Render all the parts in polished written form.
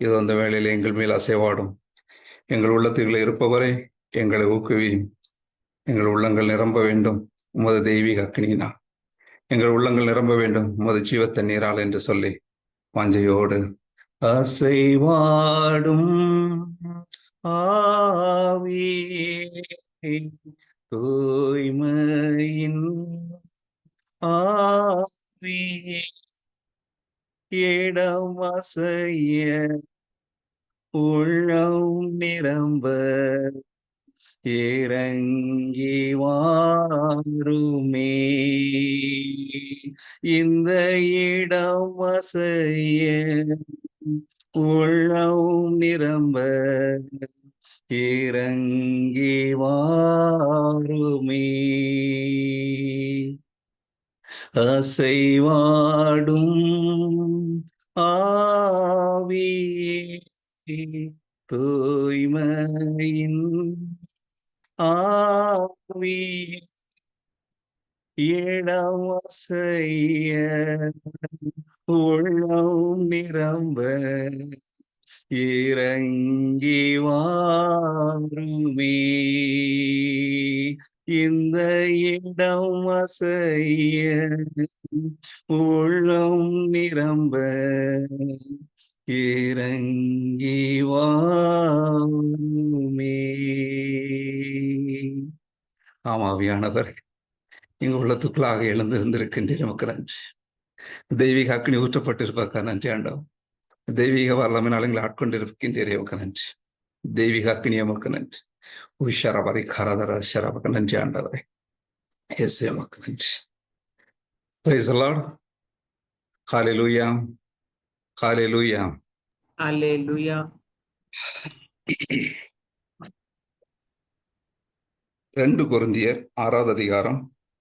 இது அந்த வேளையில் எங்கள் மேல் அசைவாடும். எங்கள் உள்ளத்துக்குள்ளே இருப்பவரை எங்களை ஊக்குவியும். எங்கள் உள்ளங்கள் நிரம்ப வேண்டும் உமது தெய்வீக அக்னியினால். எங்கள் உள்ளங்கள் நிரம்ப வேண்டும் உமது ஜீவ தண்ணீரால் என்று சொல்லி வாஞ்சையோடு அசைவாடும் ஆவியே தூய்மையின் ஆவியே இடம் அசைய உள்ளம் நிரம்ப இறங்கி வாருமே. இந்த இடம் அசைய உள்ளம் நிரம்ப இறங்கி வாருமே. அசைவாடும் ஆவியே தூய்மையின் ஆவி இடம் அசைய உள்ளம் நிரம்ப இறங்கி வாருமே. இந்த இடம் அசைய உள்ளம் நிரம்ப இறங்கி வாருமே. ஆமாவியானவர் எங்க உள்ளத்துக்குள்ளாக எழுந்திருந்திருக்கின்றேன். நமக்கு நன்றி. தெய்வீக அக்னி ஊற்றப்பட்டிருப்பதற்காக நன்றி ஆண்டவர். தெய்வீக வல்லமையினால் எங்களை ஆட்கொண்டிருக்கின்றேன். எமக்கு நன்றி. தெய்வீக அக்னி எமக்கு நன்றி. உஷரவரை கரதர ஷரவக நன்றி ஆண்டவரை. இயேசு எமக்கு நன்றி. Praise the Lord. Hallelujah. Hallelujah. Hallelujah. 2 கொரிந்தியர் 6வது அதிகாரம்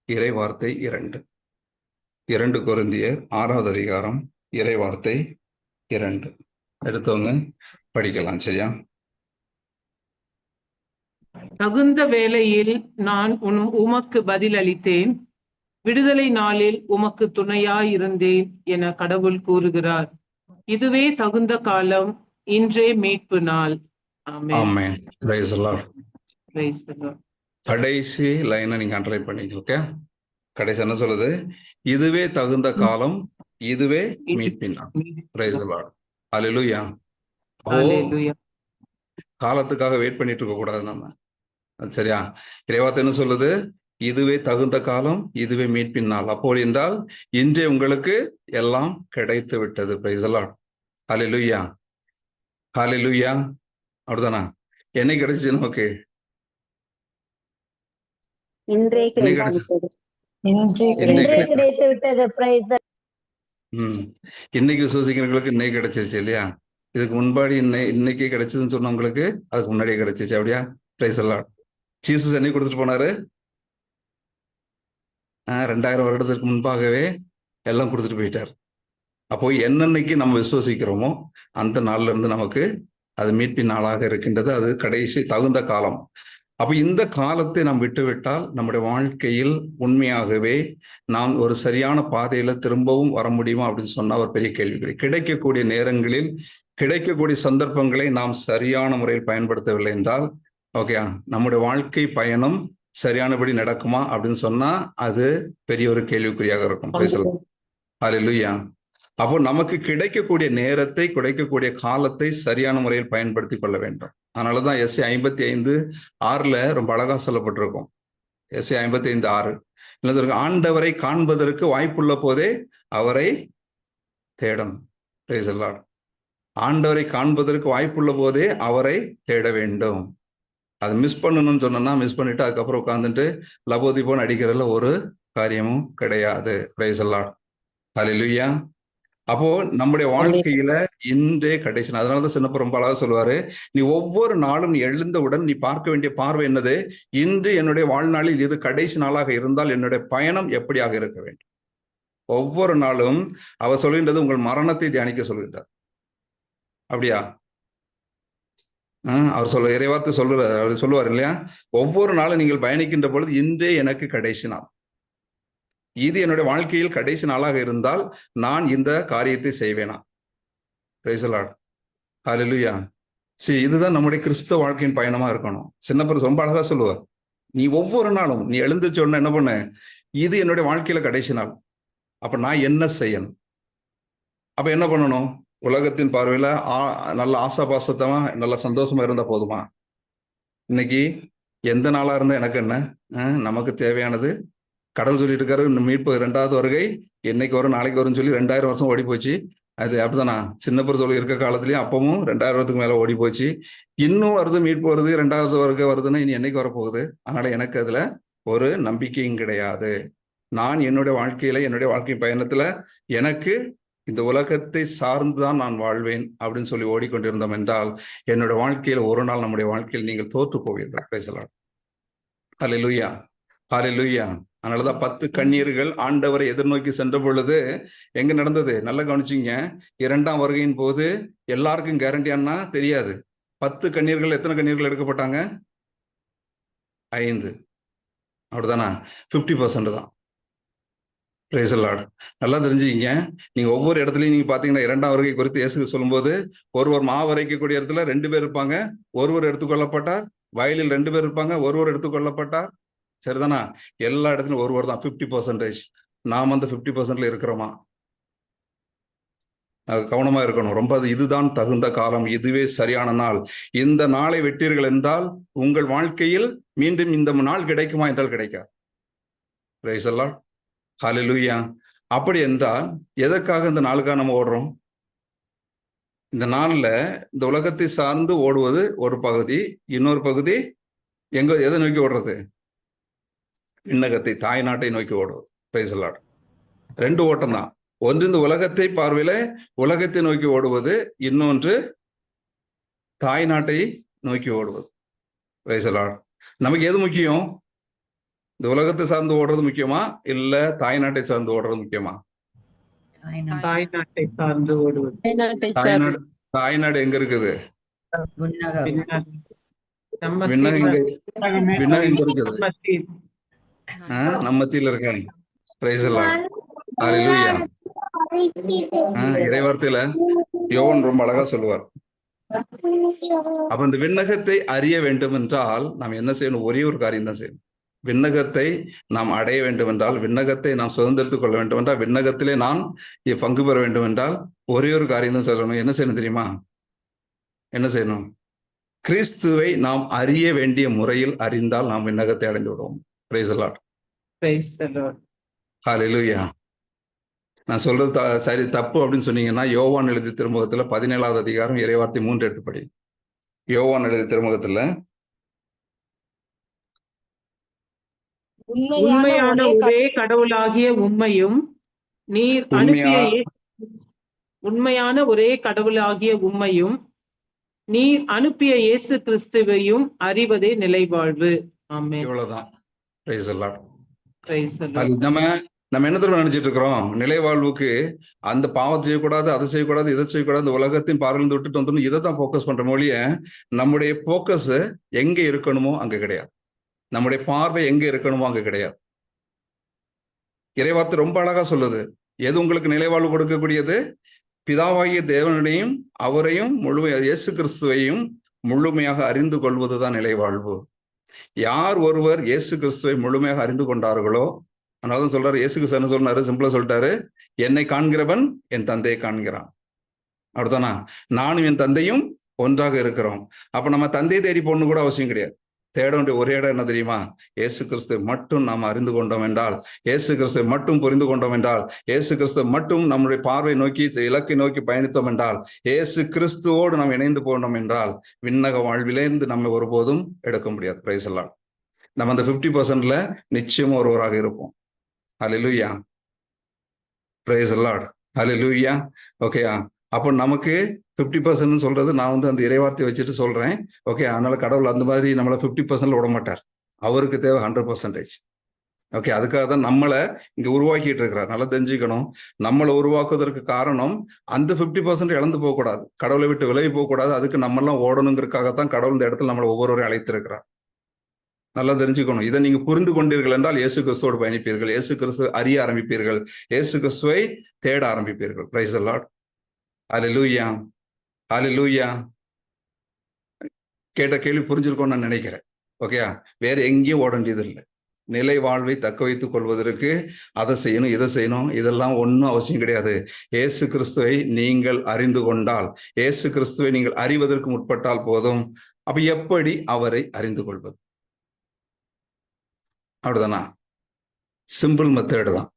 இறைவார்த்தை 2. 2 கொரிந்தியர் 6வது அதிகாரம் இறைவார்த்தை 2. எடுத்தவங்க படிக்கலாம். சரியா? தகுந்த வேளையில் நான் உமக்கு பதிலளித்தேன், விடுதலை நாளில் உமக்கு துணையாயிருந்தேன் என கடவுள் கூறுகிறார். இதுவே தகுந்த காலம், இன்றே மீட்பு நாள். ஆமென். Praise the Lord. Praise the Lord. கடைசி லைனை நீங்க அண்டர்லைன் பண்ணிக்க. கடைசி என்ன சொல்லுது? இதுவே தகுந்த காலம், இதுவே மீட்பின் நாள். Praise the Lord. Hallelujah. காலத்துக்காக வெயிட் பண்ணிட்டு இருக்க கூடாது நம்ம. சரியா? இறைவார்த்தை என்ன சொல்லுது? இதுவே தகுந்த காலம், இதுவே மீட்பின் நாள். அப்போ என்றால் இன்றே உங்களுக்கு எல்லாம் கிடைத்து விட்டது. Praise the Lord. Hallelujah. Hallelujah. அப்படிதானா? என்னைக்கு கிடைச்சிச்சு நமக்கு? இன்னைக்கு விசுவாசிக்கிறவங்களுக்கு இன்னைக்கு கிடைச்சிருச்சு இல்லையா? இதுக்கு முன்பாடி இன்னைக்கு கிடைச்சதுன்னு சொன்னவங்களுக்கு அதுக்கு முன்னாடியே கிடைச்சிச்சு. அப்படியா? Price the Lord. ஜீசஸ் என்னைக்கு கொடுத்துட்டு போனாரு? 2000 வருடத்திற்கு முன்பாகவே எல்லாம் கொடுத்துட்டு போயிட்டார். அப்போ என்னன்னைக்கு நம்ம விசுவாசிக்கிறோமோ அந்த நாள்ல இருந்து நமக்கு அது மீட்பின் நாளாக இருக்கின்றது. அது கடைசி தகுந்த காலம். அப்ப இந்த காலத்தை நாம் விட்டுவிட்டால் நம்முடைய வாழ்க்கையில் உண்மையாகவே நாம் ஒரு சரியான பாதையில திரும்பவும் வர முடியுமா அப்படின்னு சொன்னா ஒரு பெரிய கேள்விக்குறி. கிடைக்கக்கூடிய நேரங்களில் கிடைக்கக்கூடிய சந்தர்ப்பங்களை நாம் சரியான முறையில் பயன்படுத்தவில்லை என்றால் ஓகே, நம்முடைய வாழ்க்கை பயணம் சரியானபடி நடக்குமா அப்படின்னு சொன்னா அது பெரிய ஒரு கேள்விக்குறியாக இருக்கும். பேசலாம். ஹல்லேலூயா. அப்போ நமக்கு கிடைக்கக்கூடிய நேரத்தை, கிடைக்கக்கூடிய காலத்தை சரியான முறையில் பயன்படுத்தி கொள்ள வேண்டும். அதனாலதான் எஸ்ஏ 55:6 ரொம்ப அழகா சொல்லப்பட்டிருக்கும். எஸ்ஏ 55:6 ஆண்டவரை காண்பதற்கு வாய்ப்புள்ள போதே அவரை தேடணும். Price the Lord. ஆண்டவரை காண்பதற்கு வாய்ப்புள்ள போதே அவரை தேட வேண்டும். அதை மிஸ் பண்ணணும்னு சொன்னா மிஸ் பண்ணிட்டு அதுக்கப்புறம் உட்கார்ந்துட்டு லபோதிபோன் அடிக்கிறதுல ஒரு காரியமும் கிடையாது. Praise the Lord. ஹல்லேலூயா. அப்போ நம்முடைய வாழ்க்கையில இன்றே கடைசி. அதனாலதான் சின்னப்ப ரொம்ப அழகா சொல்லுவாரு, நீ ஒவ்வொரு நாளும் நீ எழுந்தவுடன் நீ பார்க்க வேண்டிய பார்வை என்னது? இன்று என்னுடைய வாழ்நாளில் இது கடைசி நாளாக இருந்தால் என்னுடைய பயணம் எப்படியாக இருக்க வேண்டும். ஒவ்வொரு நாளும் அவர் சொல்கின்றது உங்கள் மரணத்தை தியானிக்க சொல்கின்றார். அப்படியா? அவர் இறைவார்த்தை அவர் சொல்லுவார் இல்லையா? ஒவ்வொரு நாளும் நீங்கள் பயணிக்கின்ற பொழுது இன்றே எனக்கு கடைசி நாள், இது என்னுடைய வாழ்க்கையில் கடைசி நாளாக இருந்தால் நான் இந்த காரியத்தை செய்வேனா? Price the Lord. ஹalleluya. சரி, இதுதான் நம்முடைய கிறிஸ்தவ வாழ்க்கையின் பயணமா இருக்கணும். சின்னப்பர் ரொம்ப அழகா சொல்லுவார், நீ ஒவ்வொரு நாளும் நீ எழுந்துச்ச உடனே என்ன பண்ண, இது என்னுடைய வாழ்க்கையில கடைசி நாள், அப்ப நான் என்ன செய்யணும்? அப்ப என்ன பண்ணணும்? உலகத்தின் பார்வையில நல்ல ஆசாபாசத்தமா நல்ல சந்தோஷமா இருந்தா போதுமா? இன்னைக்கு எந்த நாளா இருந்தா எனக்கு என்ன? நமக்கு தேவையானது கடவுள் சொல்லிட்டு இருக்காரு, மீட்பு 2வது வருகை என்னைக்கு வரும், நாளைக்கு வரும்னு சொல்லி 2000 வருஷம் ஓடி போச்சு. அது அப்படிதானா? சின்னப்பர் சொல்லி இருக்க காலத்திலயும் அப்பவும் 2000 வருஷத்துக்கு மேல ஓடி போச்சு. இன்னும் வருது, மீட்பு வருது, 2வது வருகை வருதுன்னா இனி என்னைக்கு வரப்போகுது? அதனால எனக்கு அதுல ஒரு நம்பிக்கையும் கிடையாது. நான் என்னுடைய வாழ்க்கையில, என்னுடைய வாழ்க்கை பயணத்துல எனக்கு இந்த உலகத்தை சார்ந்துதான் நான் வாழ்வேன் அப்படின்னு சொல்லி ஓடிக்கொண்டிருந்தோம் என்றால், என்னோட வாழ்க்கையில ஒரு நாள் நம்முடைய வாழ்க்கையில் நீங்கள் தோற்று போவீர்கள். பேசலாம். ஹல்லேலூயா, ஹல்லேலூயா. அதனாலதான் 10 கண்ணீர்கள் ஆண்டவரை எதிர்நோக்கி சென்ற பொழுது எங்க நடந்தது? நல்லா கவனிச்சிங்க. 2ஆம் வருகையின் போது எல்லாருக்கும் கேரண்டியானா தெரியாது. 10 கண்ணீர்கள், எத்தனை கண்ணீர்கள் எடுக்கப்பட்டாங்க? 5. அப்படிதானா? 50% தான். Price the Lord. நல்லா தெரிஞ்சுக்கிங்க. நீங்க ஒவ்வொரு இடத்துலயும் நீங்க பாத்தீங்கன்னா 2ஆம் வருகை குறித்து இயேசு சொல்லும்போது, ஒருவர் மாவு அரைக்கக்கூடிய இடத்துல 2 பேர் இருப்பாங்க, ஒருவர் எடுத்துக்கொள்ளப்பட்டார். வயலில் 2 பேர் இருப்பாங்க, ஒருவர் எடுத்துக்கொள்ளப்பட்டார். சரிதானா? எல்லா இடத்துலயும் ஒருவர் தான். 50%. நாம் அந்த 50%ல இருக்கிறோமா? கவனமா இருக்கணும். ரொம்ப இதுதான் தகுந்த காலம், இதுவே சரியான நாள். இந்த நாளை வெட்டீர்கள் என்றால் உங்கள் வாழ்க்கையில் மீண்டும் இந்த நாள் கிடைக்குமா என்றால் கிடைக்காது. Praise the Lord. ஹல்லேலூயா. அப்படி என்றால் எதற்காக இந்த நாளுக்காக நம்ம ஓடுறோம்? இந்த நாள்ல இந்த உலகத்தை சார்ந்து ஓடுவது ஒரு பகுதி, இன்னொரு பகுதி எதை நோக்கி ஓடுறது? விண்ணகத்தை, தாய் நாட்டை நோக்கி ஓடுவது. Price the Lord. 2 ஓட்டம் தான். ஒன்று இந்த உலகத்தை பார்வையில உலகத்தை நோக்கி ஓடுவது, இன்னொன்று தாய் நாட்டை நோக்கி ஓடுவது. Price the Lord. நமக்கு எது முக்கியம்? இந்த உலகத்தை சார்ந்து ஓடுறது முக்கியமா, இல்ல தாய் நாட்டை சார்ந்து ஓடுறது முக்கியமா? தாய் நாட்டை சார்ந்து ஓடுவது. தாய்நாடு எங்க இருக்குது? நம்ம விண்ணகம் எங்க இருக்குது? மத்தியில். நம்ம மத்தியில இருக்காங்க. Price the Lord. ஹல்லேலூயா. இறைவார்த்தையில யோவான் ரொம்ப அழகா சொல்லுவார். அப்ப இந்த விண்ணகத்தை அறிய வேண்டும் என்றால் நாம் என்ன செய்யணும்? ஒரே ஒரு காரியம் தான் செய்யணும். விண்ணகத்தை நாம் அடைய வேண்டும் என்றால், விண்ணகத்தை நாம் சுதந்திரத்துக் கொள்ள வேண்டும் என்றால், விண்ணகத்திலே நான் பங்கு பெற வேண்டும் என்றால் ஒரே ஒரு காரியம் தான் சொல்லணும். என்ன செய்யணும் தெரியுமா? என்ன செய்யணும்? கிறிஸ்துவை நாம் அறிய வேண்டிய முறையில் அறிந்தால் நாம் விண்ணகத்தை அடைந்து விடுவோம். Praise the Lord. Praise the Lord. Hallelujah. நான் சொல்றது சரி தப்பு அப்படின்னு சொன்னீங்கன்னா, யோவான் எழுதிய திருமுகத்துல 17வது அதிகாரம் இறைவார்த்தை 3 எடுத்து படி. யோவான் எழுதிய திருமுகத்துல உண்மையான ஒரே கடவுளாகிய உம்மையும் நீர் அனுப்பிய உண்மையான ஒரே கடவுளாகிய உம்மையும் நீர் அனுப்பிய இயேசு கிறிஸ்துவையும் அறிவதே நிலைவாழ்வு. ஆமென். இவ்வளவுதான். Price the Lord. Praise the Lord. நம்ம என்ன தெரியுமா நினைச்சிட்டு இருக்கிறோம்? நிலைவாழ்வுக்கு அந்த பாவத்தை செய்யக்கூடாது, அதை செய்யக்கூடாது, இதை செய்யக்கூடாது, இந்த உலகத்தின் பார்வையிலிருந்து விட்டுட்டு வந்துடணும், இதை தான் போக்கஸ் பண்ற மொழிய. நம்முடைய போக்கஸ் எங்க இருக்கணுமோ அங்க கிடையாது. நம்முடைய பார்வை எங்க இருக்கணுமோ அங்க கிடையாது. இறைவார்த்தை ரொம்ப அழகா சொல்லுது. எது உங்களுக்கு நிலைவாழ்வு கொடுக்கக்கூடியது? பிதாவாகிய தேவனையும் அவரையும் இயேசு கிறிஸ்துவையும் முழுமையாக அறிந்து கொள்வதுதான் நிலைவாழ்வு. யார் ஒருவர் இயேசு கிறிஸ்துவை முழுமையாக அறிந்து கொண்டார்களோ, அதனாலதான் சொல்றாரு, இயேசு கிறிஸ்து என்ன சொன்னாரு? சிம்பிளா சொல்லிட்டாரு, என்னை காண்கிறவன் என் தந்தையை காண்கிறான். அப்படித்தானா? நானும் என் தந்தையும் ஒன்றாக இருக்கிறோம். அப்ப நம்ம தந்தையை தேடி போடணும் கூட அவசியம் கிடையாது. தேட வேண்டிய ஒரே இடம் என்ன தெரியுமா? இயேசு கிறிஸ்து மட்டும் நாம் அறிந்து கொண்டோம் என்றால், இயேசு கிறிஸ்து மட்டும் புரிந்து கொண்டோம் என்றால், இயேசு கிறிஸ்து மட்டும் நம்முடைய பார்வை நோக்கி இலக்கை நோக்கி பயணித்தோம் என்றால், இயேசு கிறிஸ்துவோடு நாம் இணைந்து போனோம் என்றால், விண்ணக வாழ்விலேருந்து நம்ம ஒருபோதும் எடுக்க முடியாது. Praise the Lord. நம்ம அந்த 50%ல நிச்சயமா ஒருவராக இருப்போம். Hallelujah. Praise the Lord. Hallelujah. ஓகேயா? அப்போ நமக்கு 50% சொல்றது நான் அந்த இறைவார்த்தையை வச்சுட்டு சொல்றேன். ஓகே, அதனால கடவுள் அந்த மாதிரி நம்மளை 50%ல விட மாட்டார். அவருக்கு தேவை 100%. ஓகே, அதுக்காக தான் நம்மளை இங்க உருவாக்கிட்டு இருக்கிறார். நல்லா தெரிஞ்சுக்கணும். நம்மளை உருவாக்குவதற்கு காரணம் அந்த 50% இழந்து போகக்கூடாது, கடவுளை விட்டு விலகி போகக்கூடாது. அதுக்கு நம்ம எல்லாம் ஓடணுங்கிறதுக்காகத்தான் கடவுள் இந்த இடத்துல நம்மளை ஒவ்வொருவரையும் அழைத்திருக்கிறார். நல்லா தெரிஞ்சுக்கணும். இதை நீங்க புரிந்து கொண்டீர்கள் என்றால் இயேசு கிறிஸ்துவோடு பயணிப்பீர்கள், இயேசு கிறிஸ்து அறிய ஆரம்பிப்பீர்கள், இயேசு கிறிஸ்துவை தேட ஆரம்பிப்பீர்கள். Price the Lord. ஹல்லேலூயா. ஹல்லேலூயா. கேட்ட கேள்வி புரிஞ்சிருக்கும்னு நான் நினைக்கிறேன். ஓகேயா? வேற எங்கேயும் ஓட வேண்டியது இல்லை. நிலை வாழ்வை தக்க வைத்துக் கொள்வதற்கு அதை செய்யணும், இதை செய்யணும், இதெல்லாம் ஒன்றும் அவசியம் கிடையாது. இயேசு கிறிஸ்துவை நீங்கள் அறிந்து கொண்டால், இயேசு கிறிஸ்துவை நீங்கள் அறிவதற்கு முற்பட்டால் போதும். அப்ப எப்படி அவரை அறிந்து கொள்வது? அப்படிதானா? சிம்பிள் மெத்தேடு தான்.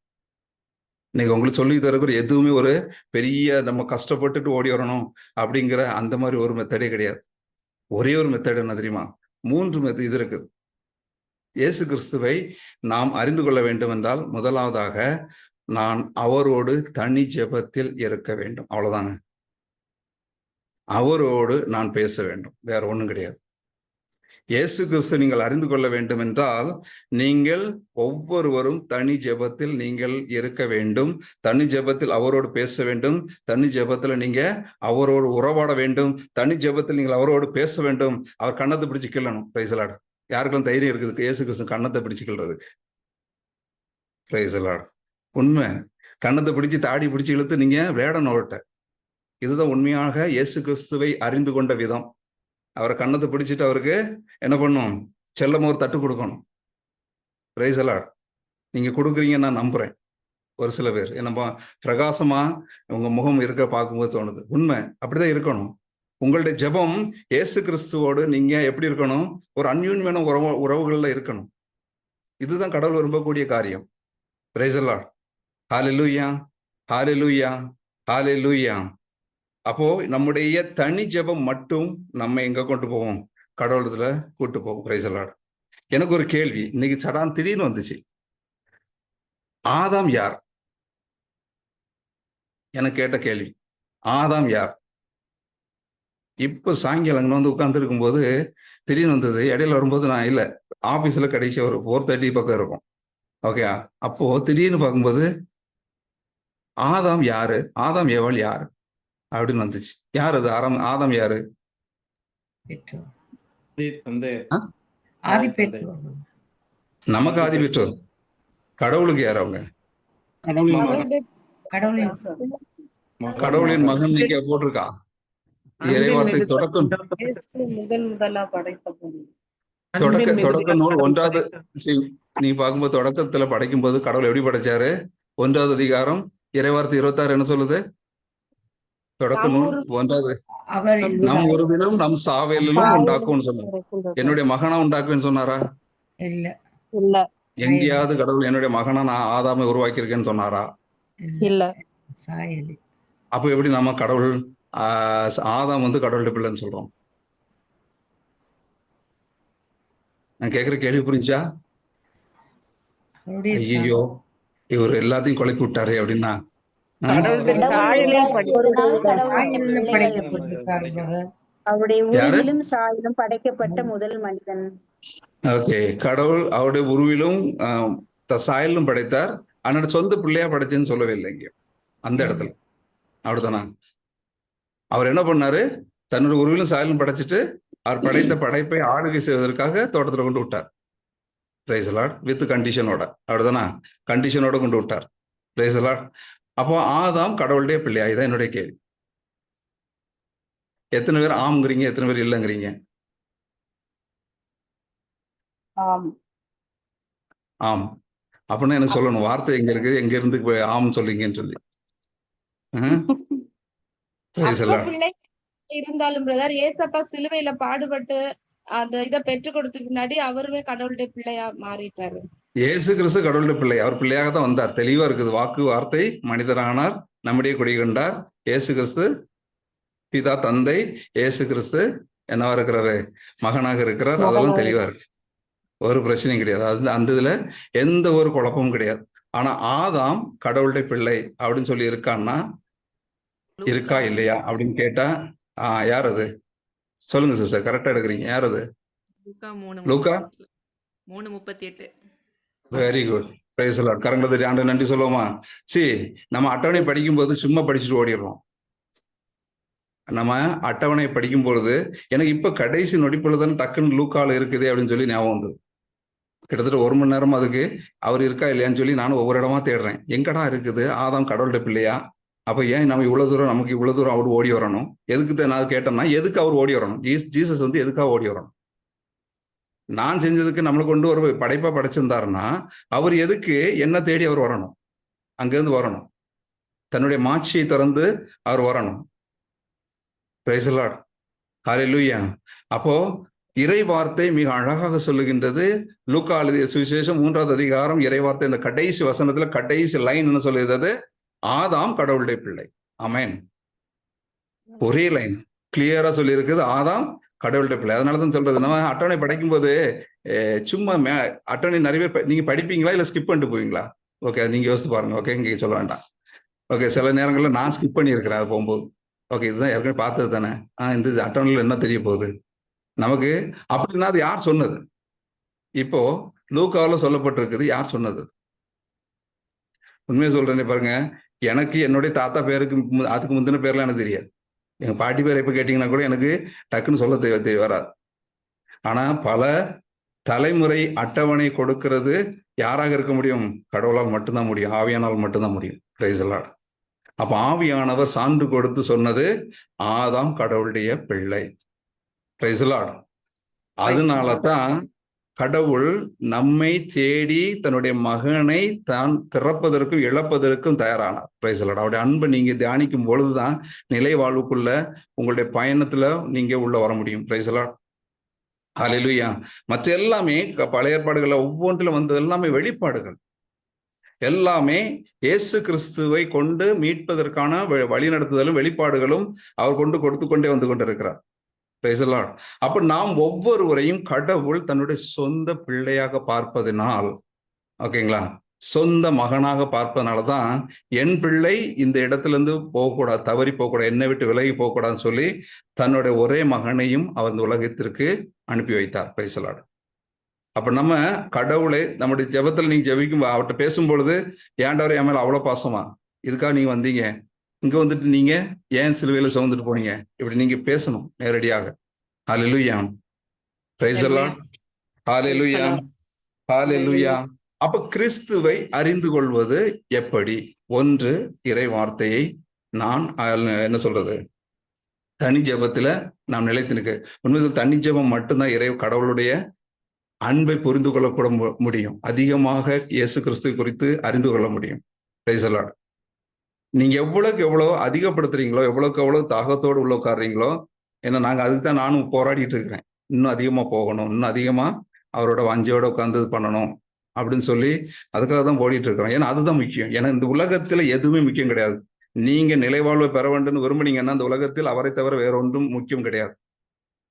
இன்னைக்கு உங்களுக்கு சொல்லி தரக்கூடிய எதுவுமே ஒரு பெரிய நம்ம கஷ்டப்பட்டுட்டு ஓடி வரணும் அப்படிங்கிற அந்த மாதிரி ஒரு மெத்தடே கிடையாது. ஒரே ஒரு மெத்தட் என்ன தெரியுமா? 3 இது இருக்குது. இயேசு கிறிஸ்துவை நாம் அறிந்து கொள்ள வேண்டும் என்றால் முதலாவதாக நான் அவரோடு தனி ஜெபத்தில் இருக்க வேண்டும். அவ்வளவுதாங்க. அவரோடு நான் பேச வேண்டும், வேற ஒண்ணும் கிடையாது. இயேசு கிறிஸ்து நீங்கள் அறிந்து கொள்ள வேண்டும் என்றால் நீங்கள் ஒவ்வொருவரும் தனி ஜெபத்தில் நீங்கள் இருக்க வேண்டும். தனி ஜெபத்தில் அவரோடு பேச வேண்டும். தனி ஜெபத்துல நீங்க அவரோடு உறவாட வேண்டும். தனி ஜெபத்தில் நீங்கள் அவரோடு பேச வேண்டும். அவர் கண்ணத்தை பிடிச்சு கிள்ளணும். Price the Lord. யாருக்கெல்லாம் தைரியம் இருக்குது இயேசு கிறிஸ்து கண்ணத்தை பிடிச்சு கிள்றதுக்கு? Price the Lord. உண்மை. கண்ணத்தை பிடிச்சு தாடி பிடிச்சு இழுத்து நீங்க விளையாடணும் அவர்கிட்ட. இதுதான் உண்மையாக இயேசு கிறிஸ்துவை அறிந்து கொண்ட விதம். அவரை கண்ணத்தை பிடிச்சிட்டு அவருக்கு என்ன பண்ணும்? செல்லமா ஒரு தட்டு கொடுக்கணும். Price the Lord. நீங்க கொடுக்குறீங்க, நான் நம்புறேன். ஒரு சில பேர் என்னப்பா பிரகாசமா உங்க முகம் இருக்க பார்க்கும்போது தோணுது. உண்மை, அப்படிதான் இருக்கணும். உங்களுடைய ஜெபம் இயேசு கிறிஸ்துவோடு நீங்க எப்படி இருக்கணும்? ஒரு அந்யூன்யமான உறவுகள்ல இருக்கணும். இதுதான் கடவுள் விரும்பக்கூடிய காரியம். Praise the Lord. Hallelujah, hallelujah, hallelujah. அப்போ நம்முடைய தனி ஜெபம் மட்டும் நம்ம எங்க கொண்டு போவோம்? கடவுளத்துல கூட்டு போவோம். Price the Lord. எனக்கு ஒரு கேள்வி இன்னைக்கு சடான் திடீர்னு வந்துச்சு. ஆதாம் யார்? எனக்கு கேட்ட கேள்வி, ஆதாம் யார்? இப்ப சாயங்காலம் வந்து உட்கார்ந்து இருக்கும்போது திடீர்னு வந்தது. இடையில வரும்போது நான் இல்லை, ஆபீஸ்ல கடைசி ஒரு 4:30 பக்கம் இருக்கும். ஓகே, அப்போ திடீர்னு பார்க்கும்போது ஆதாம் யாரு, ஆதாம் ஏவாள் யாரு அப்படின்னு வந்துச்சு. யார் அது? ஆதாம் யாரு? நமக்கு ஆதி பெற்றோர். கடவுளுக்கு யார் அவங்க? கடவுளின் மகன் நீங்க போட்டிருக்கா? இறைவார்த்தை தொடக்கம் தொடக்க நூல் 1வது நீ பார்க்கும்போது தொடக்கத்துல படைக்கும் போது கடவுள் எப்படி படைச்சாரு? 1வது அதிகாரம் இறைவார்த்தை 26 என்ன சொல்லுது? தொடக்க நூல் 1வது நம் உருவிலும் நம் சாவேலிலும் உண்டாக்கும்னு சொன்னார். என்னுடைய மகனா உண்டாக்குவேன்னு சொன்னாரா? இல்ல. எங்கேயாவது கடவுள் என்னுடைய மகனா நான் ஆதாமை உருவாக்கியிருக்கேன்னு சொன்னாரா? இல்ல. அப்ப எப்படி நம்ம கடவுள் ஆதாம் வந்து கடவுளுடைய பிள்ளைன்னு சொல்றோம்? நான் கேட்கிற கேள்வி புரிஞ்சா? ஐயோ, இவர் எல்லாத்தையும் குழப்பி விட்டாரு அப்படின்னா அவருடைய உருவிலும் சாயலும் படைக்கப்பட்ட முதல் மனிதன். ஓகே, கடவுள் அவருடைய உருவிலும் சாயலும் படைத்தார். அதனோட சொந்த பிள்ளையா படைச்சுன்னு சொல்லவே இல்லை இங்க அந்த இடத்துல. அப்படித்தானா? அவர் என்ன பண்ணாரு? தன்னோட உருவிலும் சாயலும் படைச்சிட்டு அவர் படைத்த படைப்பை ஆளுகை செய்வதற்காக தோட்டத்துல கொண்டு விட்டார். Price the Lord. வித் கண்டிஷனோட. அப்படிதானா? கண்டிஷனோட கொண்டு விட்டார். Price the Lord. அப்போ ஆதாம் கடவுளுடைய பிள்ளையா? இதான் என்னுடைய கேள்வி. எத்தனை பேர் ஆம்ங்கிறீங்க, எத்தனை பேர் இல்லைங்கிறீங்க? ஆம். அப்படின்னா எனக்கு சொல்லணும், வார்த்தை எங்க இருக்கு, எங்க இருந்து ஆம் சொல்லிங்கன்னு சொல்லி. இருந்தாலும் பிரதர், ஏசப்பா சிலுவையில பாடுபட்டு அந்த இதை பெற்றுக் கொடுத்த பின்னாடி அவருமே கடவுளுடைய பிள்ளையா மாறிட்டாரு. இயேசு கிறிஸ்து கடவுளுடைய பிள்ளை. அவர் பிள்ளையாக தான் வந்தார். தெளிவா இருக்குது. வாக்கு வார்த்தை மனிதரானார், நம்முடைய குடி கொண்டார். இயேசு கிறிஸ்து பிதா தந்தை, இயேசு கிறிஸ்து என்னவா இருக்கிறாரு? மகனாக இருக்கிறார். அதெல்லாம் தெளிவா இருக்கு. ஒரு பிரச்சனையும் கிடையாது. அது அந்த இதுல எந்த ஒரு குழப்பமும் கிடையாது. ஆனா ஆதாம் கடவுளுடைய பிள்ளை அப்படின்னு சொல்லி இருக்கான்னா இருக்கா இல்லையா அப்படின்னு கேட்டா யார் அது? சொல்லுங்க சிஸ்டர், கரெக்டா எடுக்கிறீங்க. யார் அது? லூக்கா 3:38. Very good. Price the Lord. கரங்களை தட்டி ஆண்டவருக்கு நன்றி சொல்லுவோமா? நம்ம அட்டவணை படிக்கும் போது சும்மா படிச்சுட்டு ஓடிடுறோம். நம்ம அட்டவணை படிக்கும் பொழுது எனக்கு இப்ப கடைசி நொடிப்பொழுதுன்னு டக்குன்னு லூக்கால இருக்குது அப்படின்னு சொல்லி ஞாபகம் வந்தது. கிட்டத்தட்ட 1 மணி நேரம் அதுக்கு அவர் இருக்கா இல்லையான்னு சொல்லி நானும் ஒவ்வொரு இடமா தேடுறேன். எங்கடா இருக்குது? ஆதாம் கடவுளுடைய பிள்ளையா அப்ப ஏன் நம்ம இவ்வளவு தூரம் நமக்கு இவ்வளவு தூரம் அவர் ஓடி வரணும்? எதுக்கு நான் கேட்டேன்னா, எதுக்கு அவர் ஓடி வரணும்? ஜீசஸ் வந்து எதுக்காக ஓடி வரணும்? நான் செஞ்சதுக்கு நம்மளை கொண்டு ஒரு படைப்பா படைச்சிருந்தாருன்னா அவர் எதுக்கு என்ன தேடி அவர் வரணும்? அங்கிருந்து வரணும், தன்னுடைய மாட்சியை திறந்து அவர் வரணும். Praise the Lord. ஹல்லேலூயா. அப்போ இறை வார்த்தை மிக அழகாக சொல்லுகின்றது. லூக்கா எழுதிய சுவிசேஷம் 3வது அதிகாரம் இறை வார்த்தை இந்த கடைசி வசனத்துல கடைசி லைன் என்ன சொல்லுகிறது? ஆதாம் கடவுளுடைய பிள்ளை. ஆமென். ஒரே லைன் கிளியரா சொல்லி இருக்குது, ஆதாம் கடவுளுடைய பிள்ளை. அதனாலதான் சொல்றது, நம்ம அட்டவணை படைக்கும் போது சும்மா அட்டவணை நிறைய பேர் நீங்க படிப்பீங்களா இல்ல ஸ்கிப் பண்ணிட்டு போவீங்களா? ஓகே, நீங்க யோசிச்சு பாருங்க. ஓகே, இங்க சொல்ல வேண்டாம். ஓகே, சில நேரங்களில் நான் ஸ்கிப் பண்ணியிருக்கிறேன் அது போகும்போது. ஓகே, இதுதான் ஏற்கனவே பார்த்தது தானே, இந்த அட்டவணையில் என்ன தெரிய போகுது நமக்கு? அப்படின்னா அது யார் சொன்னது? இப்போ லூக்காவில் சொல்லப்பட்டிருக்குது, யார் சொன்னது? உண்மையை சொல்றேனே பாருங்க, எனக்கு என்னுடைய தாத்தா பேருக்கு அதுக்கு முந்தின பேர்லாம் எனக்கு தெரியாது. எங்க பாட்டி பேரை எப்ப கேட்டீங்கன்னா கூட எனக்கு டக்குன்னு சொல்ல தெரிய வராது. ஆனா பல தலைமுறை அட்டவணை கொடுக்கிறது யாராக இருக்க முடியும்? கடவுளால் மட்டும்தான் முடியும், ஆவியானால் மட்டும்தான் முடியும். Praise the Lord. அப்ப ஆவியானவர் சான்று கொடுத்து சொன்னது ஆதாம் கடவுளுடைய பிள்ளை. Price the Lord. அதனால தான் கடவுள் நம்மை தேடி தன்னுடைய மகனை தான் திறப்பதற்கும் இழப்பதற்கும் தயாரானார். Price the Lord. அவருடைய அன்பை நீங்க தியானிக்கும் பொழுதுதான் நிலை வாழ்வுக்குள்ள உங்களுடைய பயணத்துல நீங்க உள்ள வர முடியும். Praise the Lord. ஹல்லேலூயா. மற்ற எல்லாமே பழைய ஏற்பாடுகள்ல ஒவ்வொன்றிலும் வந்தது எல்லாமே வெளிப்பாடுகள். எல்லாமே இயேசு கிறிஸ்துவை கொண்டு மீட்பதற்கான வழிநடத்துதலும் வெளிப்பாடுகளும் அவர் கொண்டு கொடுத்து கொண்டே வந்து கொண்டிருக்கிறார். Price the Lord. அப்ப நாம் ஒவ்வொருவரையும் கடவுள் தன்னுடைய சொந்த பிள்ளையாக பார்ப்பதனால், ஓகேங்களா, சொந்த மகனாக பார்ப்பதனாலதான் என் பிள்ளை இந்த இடத்துல இருந்து போகக்கூடாது, தவறி போகக்கூடாது, என்னை விட்டு விலகி போகக்கூடாதுன்னு சொல்லி தன்னுடைய ஒரே மகனையும் அவர் இந்த உலகத்திற்கு அனுப்பி வைத்தார். Price the Lord. அப்ப நம்ம கடவுளை நம்முடைய ஜெபத்துல நீங்க ஜெபிக்கும் அவர்கிட்ட பேசும்பொழுது, ஏன்டவரே என் மேல அவ்வளவு பாசமா, இதுக்காக நீங்க வந்தீங்க, இங்க வந்துட்டு நீங்க ஏன் சிலுவையில சுமந்துட்டு போனீங்க, இப்படி நீங்க பேசணும் நேரடியாக. Hallelujah. Praise the Lord. Hallelujah. Hallelujah. அப்ப கிறிஸ்துவை அறிந்து கொள்வது எப்படி? ஒன்று, இறை வார்த்தையை நான் என்ன சொல்றது, தனி ஜெபத்துல நாம் நிலைத்து நிற்க. உண்மையில் தனி ஜெபம் மட்டும்தான் கடவுளுடைய அன்பை புரிந்து கொள்ளக்கூட முடியும். அதிகமாக இயேசு கிறிஸ்துவை குறித்து அறிந்து கொள்ள முடியும். Praise the Lord. நீங்க எவ்வளவுக்கு எவ்வளவு அதிகப்படுத்துறீங்களோ, எவ்வளவுக்கு எவ்வளவு தாகத்தோடு உள்ள உட்காடுறீங்களோ, ஏன்னா நாங்க அதுக்கு தான் நானும் போராடிட்டு இருக்கிறேன். இன்னும் அதிகமா போகணும், இன்னும் அதிகமா அவரோட வாஞ்சையோட உட்கார்ந்து பண்ணணும் அப்படின்னு சொல்லி அதுக்காக தான் ஓடிட்டு இருக்கிறோம். ஏன்னா அதுதான் முக்கியம். ஏன்னா இந்த உலகத்துல எதுவுமே முக்கியம் கிடையாது. நீங்க நிலைவாழ்வை பெற வேண்டும் விரும்புனீங்கன்னா இந்த உலகத்தில் அவரை தவிர வேற ஒன்றும் முக்கியம் கிடையாது.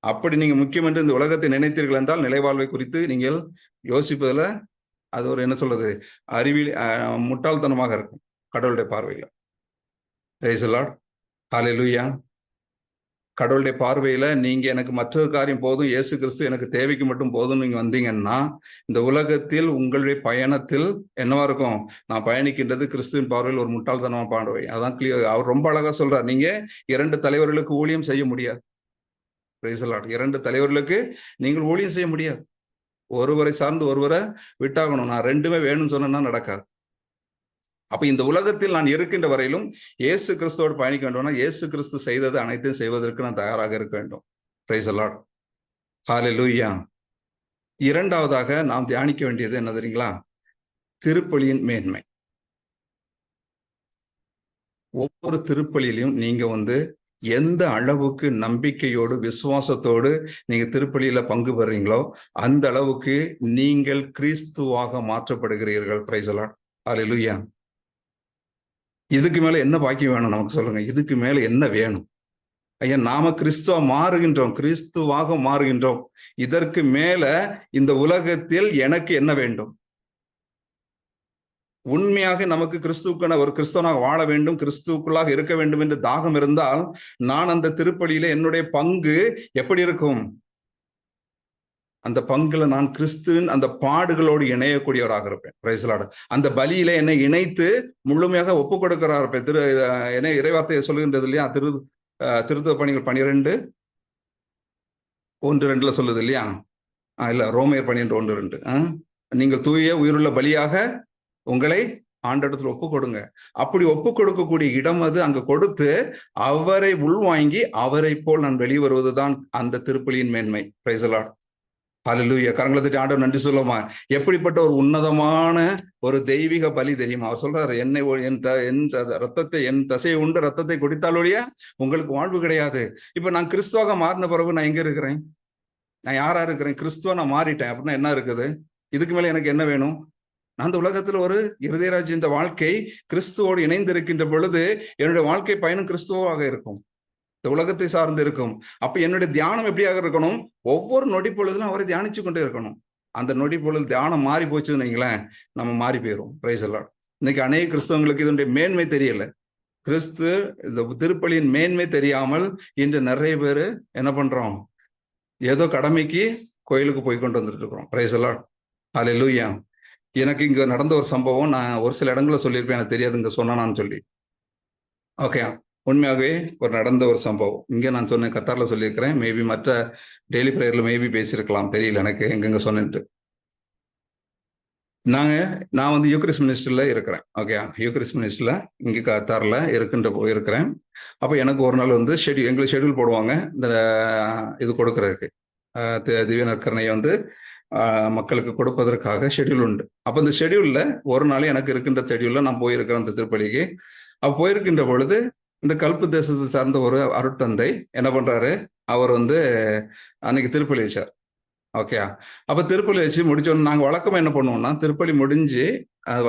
அப்படி நீங்க முக்கியம் என்று இந்த உலகத்தை நினைத்தீர்கள் என்றால் நிலைவாழ்வை குறித்து நீங்கள் யோசிப்பதில் அது ஒரு என்ன சொல்றது, அறிவில் முட்டாள்தனமாக இருக்கும் கடவுளுடைய பார்வையில. Praise the Lord. ஹல்லேலூயா. கடவுளுடைய பார்வையில நீங்க எனக்கு மற்றது காரியம் போதும், இயேசு கிறிஸ்து எனக்கு தேவைக்கு மட்டும் போதும் நீங்க வந்தீங்கன்னா இந்த உலகத்தில் உங்களுடைய பயணத்தில் என்னவா இருக்கும்? நான் பயணிக்கின்றது கிறிஸ்துவின் பார்வையில் ஒரு முட்டாள்தனமா பார்வை. அதான் கிளியர். அவர் ரொம்ப அழகா சொல்றார், நீங்க 2 தலைவர்களுக்கு ஊழியம் செய்ய முடியாது. Praise the Lord. 2 தலைவர்களுக்கு நீங்கள் ஊழியம் செய்ய முடியாது. ஒருவரை சார்ந்து ஒருவரை விட்டாகணும். நான் 2மே வேணும்னு சொன்னா நடக்காது. அப்ப இந்த உலகத்தில் நான் இருக்கின்ற வரையிலும் இயேசு கிறிஸ்துவோடு பயணிக்க வேண்டும்னா இயேசு கிறிஸ்து செய்தது அனைத்தையும் செய்வதற்கு நான் தயாராக இருக்க வேண்டும். Praise the Lord. ஹல்லேலூயா. இரண்டாவதாக நாம் தியானிக்க வேண்டியது என்ன தெரியுங்களா? திருப்பலியின் மேன்மை. ஒவ்வொரு திருப்பலியிலும் நீங்க எந்த அளவுக்கு நம்பிக்கையோடு விசுவாசத்தோடு நீங்க திருப்பலியில பங்கு பெறீங்களோ அந்த அளவுக்கு நீங்கள் கிறிஸ்துவாக மாற்றப்படுகிறீர்கள். Price the Lord. ஹல்லேலூயா. இதுக்கு மேல என்ன பாக்கியம் வேணும் நமக்கு சொல்லுங்க? இதுக்கு மேல என்ன வேணும்? ஐயா, நாம கிறிஸ்துவா மாறுகின்றோம், கிறிஸ்துவாக மாறுகின்றோம். இதற்கு மேல இந்த உலகத்தில் எனக்கு என்ன வேண்டும்? உண்மையாக நமக்கு கிறிஸ்துவுக்கான ஒரு கிறிஸ்தவனாக வாழ வேண்டும், கிறிஸ்துவுக்குள்ளாக இருக்க வேண்டும் என்று தாகம் இருந்தால் நான் அந்த திருப்பலியில என்னுடைய பங்கு எப்படி இருக்கும்? அந்த பங்குல நான் கிறிஸ்துவின் அந்த பாடுகளோடு இணையக்கூடியவராக இருப்பேன். Price the Lord. அந்த பலியில என்னை இணைத்து முழுமையாக ஒப்பு கொடுக்கிறா இருப்பேன். என்ன இறைவார்த்தையை சொல்லுகின்றது இல்லையா? திருத்துவ பணிகள் 12:1-2 சொல்லுது இல்லையா? இல்ல, ரோமையர் 12:1-2. நீங்கள் தூய உயிருள்ள பலியாக உங்களை ஆண்டவரிடத்துல ஒப்பு கொடுங்க. அப்படி ஒப்பு கொடுக்கக்கூடிய இடம் அது. அங்க கொடுத்து அவரை உள்வாங்கி அவரை போல் நான் வெளிவருவதுதான் அந்த திருப்பலியின் மேன்மை. Praise the Lord. ஹல்லேலூயா. கரங்களை தட்டி ஆண்டவர் நன்றி சொல்லுமா. எப்படிப்பட்ட ஒரு உன்னதமான ஒரு தெய்வீக பலி தெரியுமா? அவர் சொல்றாரு, என்னை என் ரத்தத்தை, என் தசையை உண்டு ரத்தத்தை குடித்தாலொழிய உங்களுக்கு வாழ்வு கிடையாது. இப்ப நான் கிறிஸ்துவாக மாறின பிறகு நான் எங்க இருக்கிறேன்? நான் யாரா இருக்கிறேன்? கிறிஸ்துவ நான் மாறிட்டேன் அப்படின்னா என்ன இருக்குது? இதுக்கு மேல எனக்கு என்ன வேணும்? நான் இந்த உலகத்துல ஒரு இருதயராஜ் இந்த வாழ்க்கை கிறிஸ்துவோடு இணைந்திருக்கின்ற பொழுது என்னுடைய வாழ்க்கை பயணம் கிறிஸ்துவாக இருக்கும், இந்த உலகத்தை சார்ந்து இருக்கும். அப்ப என்னுடைய தியானம் எப்படியாக இருக்கணும்? ஒவ்வொரு நொடி பொழுதும் அவரை தியானிச்சு கொண்டே இருக்கணும். அந்த நொடி பொழுது தியானம் மாறி போச்சுன்னு வைங்களேன், நம்ம மாறி போயிடும். Price the Lord. இன்னைக்கு அநேக கிறிஸ்தவங்களுக்கு இதனுடைய மேன்மை தெரியல. கிறிஸ்து இந்த திருப்பலியின் மேன்மை தெரியாமல் இன்று நிறைய பேர் என்ன பண்றோம்? ஏதோ கடமைக்கு கோயிலுக்கு போய் கொண்டு வந்துட்டு இருக்கிறோம். Praise the Lord. ஹல்லேலூயா. எனக்கு இங்க நடந்த ஒரு சம்பவம் நான் ஒரு சில இடங்களில் சொல்லியிருப்பேன், எனக்கு தெரியாது இங்க சொன்னான்னு சொல்லி. ஓகே, உண்மையாகவே ஒரு நடந்த ஒரு சம்பவம். இங்க நான் சொன்னேன், கத்தார்ல சொல்லியிருக்கிறேன். மேபி மற்ற டெய்லி பிரேயர்ல மேபி பேசியிருக்கலாம், தெரியல எனக்கு எங்கெங்க சொன்னேன்ட்டு. நான் வந்து யூக்ரிஸ் மினிஸ்ட்ரியில இருக்கிறேன். ஓகே, யூக்ரிஸ் மினிஸ்ட்ரியில இங்கே கத்தார்ல இருக்கிறேன். அப்போ எனக்கு ஒரு நாள் வந்து எங்களுக்கு ஷெட்யூல் போடுவாங்க இந்த இது கொடுக்கறதுக்கு, திவ்ய நற்கரணையை வந்து மக்களுக்கு கொடுப்பதற்காக ஷெட்யூல் உண்டு. அப்போ இந்த ஷெட்யூல்ல ஒரு நாள் எனக்கு இருக்கின்ற ஷெட்யூல்ல நான் போயிருக்கிறேன் அந்த திருப்பலிக்கு. அப்போ போயிருக்கின்ற பொழுது இந்த கல்பு தேசத்தை சார்ந்த ஒரு அருட்தந்தை என்ன பண்றாரு, அவர் வந்து அன்னைக்கு திருப்பலி வச்சார். ஓகே, அப்ப திருப்பலி வச்சு முடிச்சோன்னு நாங்க வழக்கமா என்ன பண்ணுவோம்னா, திருப்பலி முடிஞ்சு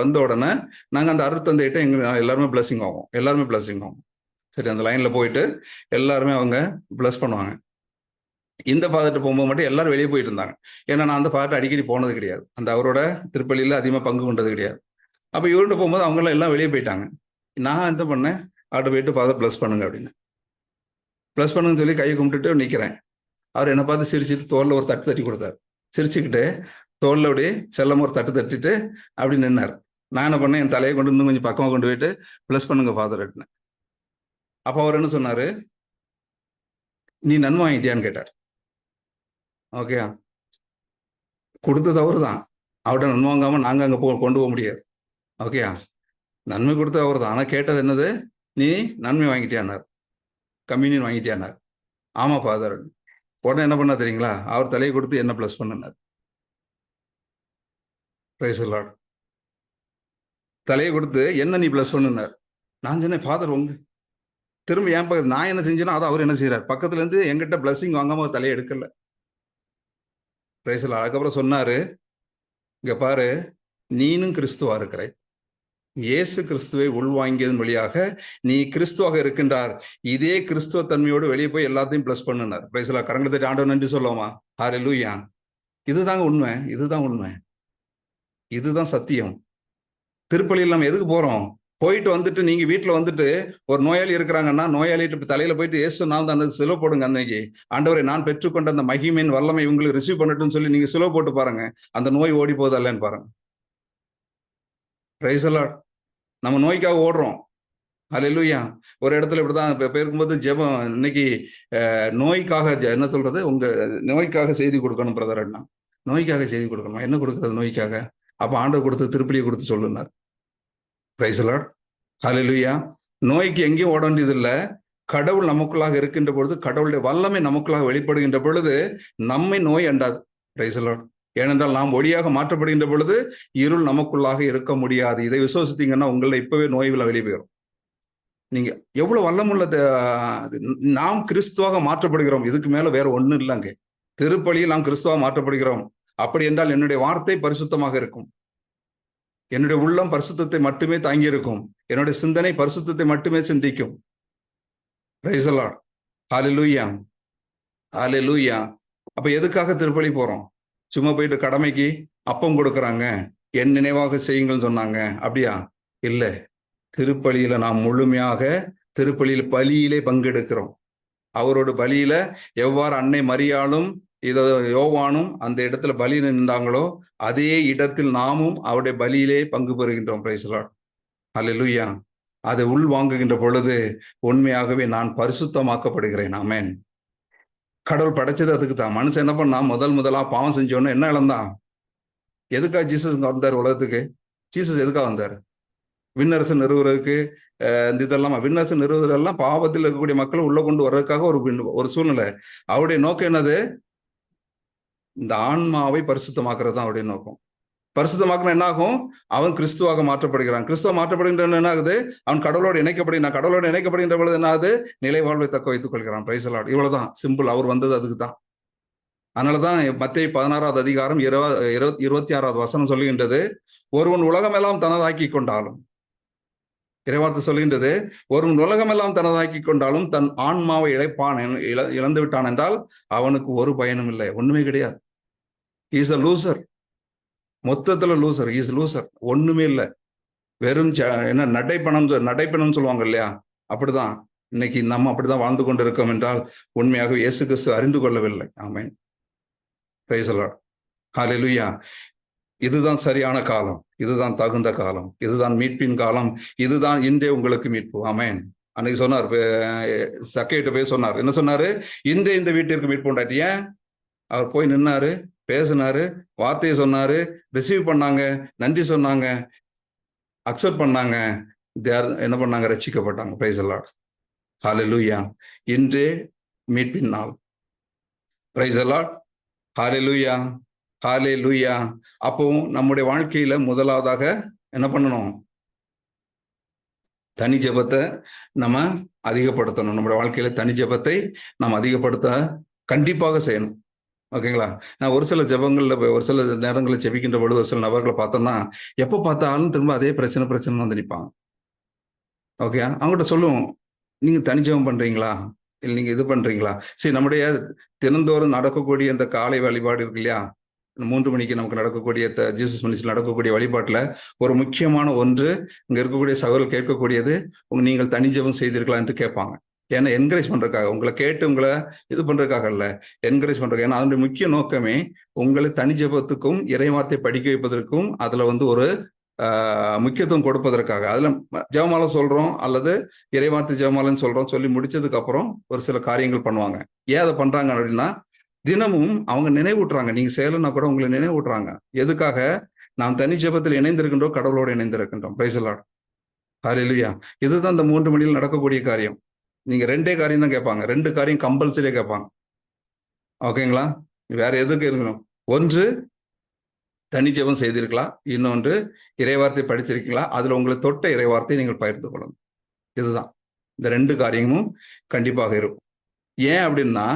வந்த உடனே நாங்க அந்த அருட்தந்தைகிட்ட எல்லாருமே பிளஸிங் ஆகும். சரி, அந்த லைன்ல போயிட்டு எல்லாருமே அவங்க பிளஸ் பண்ணுவாங்க. இந்த ஃபாதர்கிட்ட போகும்போது மட்டும் எல்லாரும் வெளியே போயிட்டு இருந்தாங்க. ஏன்னா நான் அந்த ஃபாதர்கிட்ட அடிக்கடி போனது கிடையாது, அந்த அவரோட திருப்பலியில அதிகமாக பங்கு கொண்டது கிடையாது. அப்போ இவர்கிட்ட போகும்போது அவங்க எல்லாம் வெளியே போயிட்டாங்க. நான் என்ன பண்ணேன், அவர்கிட்ட போயிட்டு ஃபாதர் ப்ளஸ் பண்ணுங்க அப்படின்னு, ப்ளஸ் பண்ணுங்கன்னு சொல்லி கையை கும்பிட்டுட்டு நிற்கிறேன். அவர் என்னை பார்த்து சிரிச்சுட்டு தோல்ல ஒரு தட்டு தட்டி கொடுத்தாரு. சிரிச்சுக்கிட்டு தோல்ல அப்படியே செல்லமா ஒரு தட்டு தட்டிட்டு அப்படி நின்னார். நான் என்ன பண்ணேன், என் தலையை கொண்டு வந்து கொஞ்சம் பக்கமாக கொண்டு போயிட்டு ப்ளஸ் பண்ணுங்க ஃபாதர் அப்படின்னேன். அப்போ அவர் என்ன சொன்னாரு, நீ நன்மை வாங்கிட்டியான்னு கேட்டார். ஓகே, கொடுத்தது அவரு தான், அவர்கிட்ட நன்மை வாங்காம நாங்க அங்க கொண்டு போக முடியாது. ஓகே, நன்மை கொடுத்தது அவர் தான். ஆனா கேட்டது என்னது, நீ நன்மை வாங்கிட்டியானார், கம்யூனியன் வாங்கிட்டியானார். ஆமா ஃபாதர். உடனே என்ன பண்ணா தெரியுங்களா, அவர் தலையை கொடுத்து என்ன பிளஸ் பண்ணார். Price the Lord. தலையை கொடுத்து என்ன நீ பிளஸ் பண்ணுனார். நான் சொன்னேன், ஃபாதர் உங்க திரும்ப என் பக்கத்து நான் என்ன செஞ்சேனோ அதை அவர் என்ன செய்யறாரு, பக்கத்துல இருந்து என்கிட்ட பிளஸிங் வாங்காம அவர் தலையை எடுக்கல. Price the Lord. அதுக்கப்புறம் சொன்னாரு, இங்க பாரு, நீனும் கிறிஸ்துவா இருக்கிற, இயேசு கிறிஸ்துவை உள்வாங்கியதன் வழியாக நீ கிறிஸ்துவாக இருக்கின்றார். இதே கிறிஸ்துவ தன்மையோடு வெளியே போய் எல்லாத்தையும் பிளஸ் பண்ணுனார். Praise the Lord. கரங்களை தட்டி ஆண்டவர் நன்றி சொல்லுவோமா. ஹல்லேலூயா. இதுதாங்க உண்மை, இதுதான் சத்தியம். திருப்பலியில் நம்ம எதுக்கு போறோம்? போயிட்டு வந்துட்டு நீங்க வீட்டுல வந்துட்டு ஒரு நோயாளி இருக்கிறாங்கன்னா, நோயாளிட்டு தலையில போயிட்டு இயேசு நான் அந்த சிலுவை போடுங்க, அன்னைக்கு ஆண்டவரை நான் பெற்றுக்கொண்ட அந்த மகிமையின் வல்லமை உங்களுக்கு ரிசீவ் பண்ணட்டும்னு சொல்லி நீங்க சிலுவை போட்டு பாருங்க, அந்த நோய் ஓடி போகுதல்லன்னு பாருங்க. Price the Lord. நம்ம நோய்க்காக ஓடுறோம். ஹல்லேலூயா. ஒரு இடத்துல இப்படிதான் போயிருக்கும்போது ஜெபம், இன்னைக்கு நோய்க்காக என்ன சொல்றது, உங்க நோய்க்காக செய்தி கொடுக்கணும் பிரதர் அண்ணா, நோய்க்காக செய்தி கொடுக்கணும். என்ன கொடுக்கறது நோய்க்காக? அப்ப ஆண்டவர் கொடுத்து திருப்பலியை கொடுத்து சொல்லுனார். Price the Lord. ஹல்லேலூயா. நோய்க்கு எங்கேயும் ஓட வேண்டியது இல்லை. கடவுள் நமக்குள்ளாக இருக்கின்ற பொழுது, கடவுளுடைய வல்லமை நமக்குள்ளாக வெளிப்படுகின்ற பொழுது நம்மை நோய் அண்டாது. Price the Lord. ஏனென்றால் நாம் ஒளியாக மாற்றப்படுகின்ற பொழுது இருள் நமக்குள்ளாக இருக்க முடியாது. இதை விசுவாசித்தீங்கன்னா உங்களை இப்பவே நோய்களை வெளியே போயிடும். நீங்க எவ்வளவு வல்லமுள்ள, நாம் கிறிஸ்துவாக மாற்றப்படுகிறோம். இதுக்கு மேல வேற ஒண்ணும் இல்லைங்க. திருப்பலியில் நாம் கிறிஸ்துவாக மாற்றப்படுகிறோம். அப்படி என்றால் என்னுடைய வார்த்தை பரிசுத்தமாக இருக்கும், என்னுடைய உள்ளம் பரிசுத்தத்தை மட்டுமே தாங்கி இருக்கும், என்னுடைய சிந்தனை பரிசுத்தத்தை மட்டுமே சிந்திக்கும். Praise the Lord. Hallelujah, hallelujah. அப்ப எதுக்காக திருப்பலி போறோம்? சும்மா போயிட்டு கடமைக்கு அப்பம் கொடுக்குறாங்க, என் நினைவாக செய்யுங்கள்னு சொன்னாங்க, அப்படியா? இல்ல. திருப்பலியில நாம் முழுமையாக திருப்பலியில பலியிலே பங்கெடுக்கிறோம். அவரோட பலியில எவ்வாறு அன்னை மரியாளும் யோவானும் அந்த இடத்துல பலி நின்றாங்களோ, அதே இடத்தில் நாமும் அவருடைய பலியிலே பங்கு பெறுகின்றோம். Praise the Lord. ஹல்லேலூயா. அதை உள் வாங்குகின்ற பொழுது உண்மையாகவே நான் பரிசுத்தமாக்கப்படுகிறேன். ஆமென். கடவுள் படைச்சது அதுக்கு தான். மனுஷன் என்ன பண்ணா, முதலா பாவம் செஞ்சோன்னு என்ன இழந்தான்? எதுக்காக ஜீசஸ் வந்தார் உலகத்துக்கு? ஜீசஸ் எதுக்காக வந்தார்? விண்ணரசு நிறுவுறதுக்கு இந்த இதெல்லாம் விண்ணரசு நிறுவுறதெல்லாம் பாவத்தில் இருக்கக்கூடிய மக்களை உள்ள கொண்டு வர்றதுக்காக ஒரு சூழ்நிலை. அவருடைய நோக்கம் என்னது? இந்த ஆன்மாவை பரிசுத்தமாக்குறது தான் அவருடைய நோக்கம். பரிசுத்தமாக்குனா என்ன ஆகும்? அவன் கிறிஸ்துவாக மாற்றப்படுகிறான். கிறிஸ்துவ மாற்றப்படுகின்ற என்ன ஆகுது? அவன் கடவுளோடு இணைக்கப்படுகிறான். கடவுளோடு இணைக்கப்படுகின்ற பொழுது என்ன ஆகுது? நிலை வாழ்வை தக்க வைத்துக் கொள்கிறான். Price the Lord. இவ்வளவுதான் சிம்பிள். அவர் வந்தது அதுக்கு தான். அதனாலதான் மத்தேயு 16வது அதிகாரம் 26வது வசனம் சொல்லுகின்றது, ஒருவன் உலகமெல்லாம் தனதாக்கி கொண்டாலும், இறைவார்த்தை சொல்லுகின்றது, ஒருவன் உலகமெல்லாம் தனதாக்கி கொண்டாலும் தன் ஆன்மாவை இழந்து விட்டான் என்றால் அவனுக்கு ஒரு பயனும் இல்லை, ஒண்ணுமே கிடையாது. Is a loser. மொத்தத்துல லூசர். Is loser. ஒண்ணுமே இல்லை. வெறும் என்ன நடைப்பணம் சொல்லுவாங்க இல்லையா? அப்படிதான் இன்னைக்கு நம்ம அப்படிதான் வாழ்ந்து கொண்டு இருக்கோம் என்றால் உண்மையாக இயேசு கிறிஸ்து அறிந்து கொள்ளவில்லை. Amen. Praise the Lord. Hallelujah. இதுதான் சரியான காலம். இதுதான் தகுந்த காலம். இதுதான் மீட்பின் காலம். இதுதான் இன்றே உங்களுக்கு மீட்பு. ஆமென். அன்னைக்கு சொன்னார், சக்கையிட்ட போய் சொன்னார். என்ன சொன்னாரு? இன்றே இந்த வீட்டிற்கு மீட்பு உண்டாட்டி. ஏன்? அவர் போய் நின்னாரு, பேசினாரு, வார்த்தையை சொன்னாரு, ரிசீவ் பண்ணாங்க, நன்றி சொன்னாங்க, அக்செப்ட் பண்ணாங்க, என்ன பண்ணாங்க? ரட்சிக்கப்பட்டாங்க. Praise the Lord. ஹல்லேலூயா. இன்றே மீட்பின் நாள். Praise the Lord. Hallelujah. Hallelujah. அப்போ நம்முடைய வாழ்க்கையில முதலாவதாக என்ன பண்ணணும்? தனி ஜெபத்தை நம்ம அதிகப்படுத்தணும். நம்முடைய வாழ்க்கையில தனி ஜெபத்தை நாம் அதிகப்படுத்த கண்டிப்பாக செய்யணும். ஓகேங்களா? நான் ஒரு சில ஜெபங்கள்ல ஒரு சில நேரங்களில் ஜெபிக்கின்ற பொழுது ஒரு சில நபர்களை பார்த்தோம்னா எப்போ பார்த்தாலும் திரும்ப அதே பிரச்சனை வந்து நிற்பாங்க. ஓகே, அவங்ககிட்ட சொல்லுவோம், நீங்க தனி ஜெபம் பண்றீங்களா, இல்லை நீங்க இது பண்றீங்களா? சரி, நம்முடைய தினந்தோறும் நடக்கக்கூடிய இந்த காலை வழிபாடு இருக்கு இல்லையா? 3 மணிக்கு நமக்கு நடக்கக்கூடிய ஜீசஸ் மினிஸ்ட்ரியில் நடக்கக்கூடிய வழிபாட்டுல ஒரு முக்கியமான ஒன்று இங்க இருக்கக்கூடிய சகோதரர்கள் கேட்கக்கூடியது, நீங்கள் தனி ஜெபம் செய்தீர்களா என்று கேட்பாங்க. ஏன்னா என்கரேஜ் பண்றதுக்காக, உங்களை கேட்டு உங்களை இது பண்றதுக்காக இல்ல, என்கரேஜ் பண்றதுக்கு. ஏன்னா அதனுடைய முக்கிய நோக்கமே உங்களை தனி ஜெபத்துக்கும் இறைவார்த்தை படிக்க வைப்பதற்கும் அதுல ஒரு முக்கியத்துவம் கொடுப்பதற்காக. அதுல ஜெபமாலை சொல்றோம் அல்லது இறைவார்த்தை ஜெபமாலைன்னு சொல்றோம், சொல்லி முடிச்சதுக்கு அப்புறம் ஒரு சில காரியங்கள் பண்ணுவாங்க. ஏன் அதை பண்றாங்க அப்படின்னா, தினமும் அவங்க நினைவூட்டுறாங்க. நீங்க செய்யலைன்னா கூட உங்களை நினைவூட்டுறாங்க. எதுக்காக? நாம் தனி ஜெபத்தில் இணைந்திருக்கின்றோம், கடவுளோடு இணைந்திருக்கின்றோம். Praise the Lord. ஹல்லேலூயா. இதுதான் இந்த 3 மணியில் நடக்கக்கூடிய காரியம். நீங்க 2 காரியம் தான் கேட்பாங்க. 2 காரியம் கம்பல்சரியா கேட்பாங்க. ஓகேங்களா? வேற எதுக்கு இருக்கணும்? ஒன்று தனி ஜெபம் செய்திருக்கலா, இன்னொன்று இறைவார்த்தை படிச்சிருக்கீங்களா, அதுல உங்களை தொட்ட இறைவார்த்தையை நீங்கள் பகிர்ந்து கொள்ளணும். இதுதான் இந்த 2 காரியமும் கண்டிப்பாக இருக்கும். ஏன் அப்படின்னா,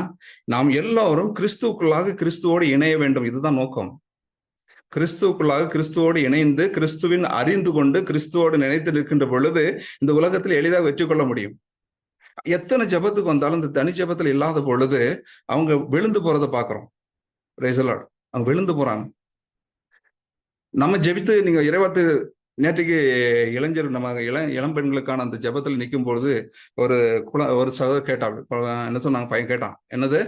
நாம் எல்லாரும் கிறிஸ்துவுக்குள்ளாக கிறிஸ்துவோடு இணைய வேண்டும். இதுதான் நோக்கம். கிறிஸ்துவுக்குள்ளாக கிறிஸ்துவோடு இணைந்து கிறிஸ்துவின் அறிந்து கொண்டு கிறிஸ்துவோடு நினைத்து நிற்கின்ற பொழுது இந்த உலகத்தில் எளிதாக வெற்றி கொள்ள முடியும். எத்தனை ஜெபத்துக்கு வந்தாலும் இந்த தனி ஜெபத்தில் இல்லாத பொழுது அவங்க விழுந்து போறதை பார்க்கிறோம். Price the Lord. அவங்க விழுந்து போறாங்க. நம்ம ஜெபித்து நீங்க இறைவார்த்தை நேற்றுக்கு இளைஞர் நம்ம இளம் பெண்களுக்கான அந்த ஜெபத்தில் நிற்கும் பொழுது ஒரு சகோதரர் கேட்டாள். என்ன சொன்னாங்க? பையன் கேட்டான், என்னது,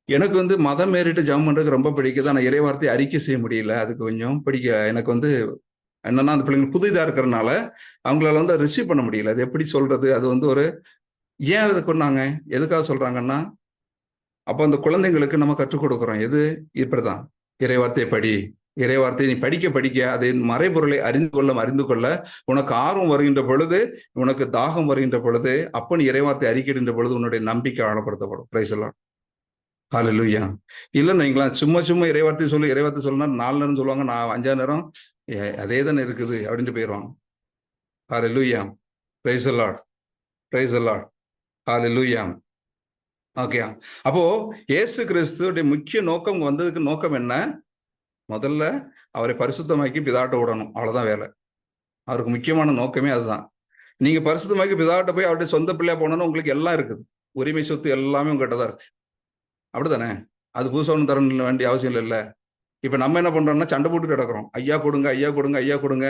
எனக்கு மதம் ஏறிட்டு ஜெபம் பண்றதுக்கு ரொம்ப பிடிக்குது, ஆனா இறைவார்த்தையை அறிக்கை செய்ய முடியல, அதுக்கு கொஞ்சம் பிடிக்க. எனக்கு என்னன்னா அந்த பிள்ளைங்க புதிதா இருக்கிறதுனால அவங்களால ரிசீவ் பண்ண முடியல. அது எப்படி சொல்றது? அது ஏன் அதை கொண்டாங்க? எதுக்காக சொல்றாங்கன்னா, அப்போ அந்த குழந்தைங்களுக்கு நம்ம கற்றுக் கொடுக்குறோம். எது? இப்படிதான், இறைவார்த்தை படி, இறைவார்த்தை நீ படிக்க படிக்க அதன் மறைபொருளை அறிந்து கொள்ள உனக்கு ஆர்வம் வருகின்ற பொழுது, உனக்கு தாகம் வருகின்ற பொழுது, அப்ப நீ இறைவார்த்தை அறிக்கின்ற பொழுது உன்னுடைய நம்பிக்கை ஆழப்படுத்தப்படும். Price the Lord. ஹல்லேலூயா. இல்லைன்னு வைங்களேன், சும்மா இறைவார்த்தை சொல்லுனா 4 நேரம் சொல்லுவாங்க, நான் 5ஆம் நேரம் அதே தானே இருக்குது அப்படின்ட்டு போயிடுவாங்க. Hallelujah. Praise the Lord. Praise the Lord. Hallelujah. Okay, அப்போ இயேசு கிறிஸ்துவோட முக்கிய நோக்கம் வந்ததுக்கு நோக்கம் என்ன? முதல்ல அவரை பரிசுத்தமாக்கி பிதாட்ட விடணும். அவ்வளவுதான் வேலை. அவருக்கு முக்கியமான நோக்கமே அதுதான். நீங்க பரிசுத்தமாக்கி பிதாட்ட போய் அவருடைய சொந்த பிள்ளையா போனோம்னா உங்களுக்கு எல்லாம் இருக்குது, உரிமை சொத்து எல்லாமே உங்ககிட்ட தான் இருக்கு. அப்படித்தானே? அது புதுசா ஒன்று தர வேண்டிய அவசியம் இல்ல. இப்ப நம்ம என்ன பண்றோம்னா சண்டை போட்டுட்டு கிடக்குறோம். ஐயா கொடுங்க, ஐயா கொடுங்க, ஐயா கொடுங்க,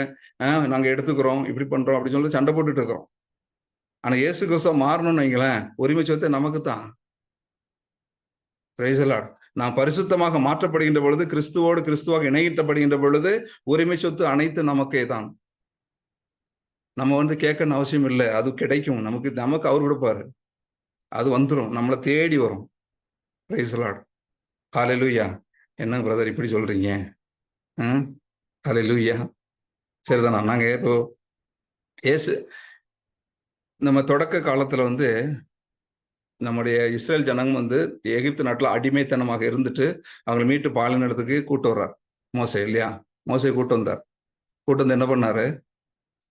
நாங்க எடுத்துக்கிறோம், இப்படி பண்றோம் அப்படின்னு சொல்லி சண்டை போட்டுட்டு இருக்கிறோம். ஆனா இயேசு கிறிஸ்துவ மாறணும்னு வைங்களேன், உரிமை சொத்தை நமக்கு தான். Price the Lord. நாம் பரிசுத்தமாக மாற்றப்படுகின்ற பொழுது, கிறிஸ்துவோடு கிறிஸ்துவாக இணையிட்டப்படுகின்ற பொழுது உரிமை சொத்து அனைத்து நமக்கே தான். நம்ம கேட்கணும் அவசியம் இல்லை, அது கிடைக்கும். நமக்கு அவர் கொடுப்பாரு. அது வந்துடும், நம்மளை தேடி வரும். Praise the Lord. ஹல்லேலூயா. என்ன பிரதர் இப்படி சொல்றீங்க? ஹல்லேலூயா. சரிதானா? நாங்க இப்போ இயேசு நம்ம தொடக்க காலத்துல வந்து நம்முடைய இஸ்ரேல் ஜனங்க வந்து எகிப்து நாட்டில் அடிமைத்தனமாக இருந்துட்டு அவங்களை மீட்டு பாலினத்துக்கு கூட்டு வர்றார் மோசே இல்லையா? மோசே கூட்டு வந்தார். கூட்டு வந்து என்ன பண்ணாரு?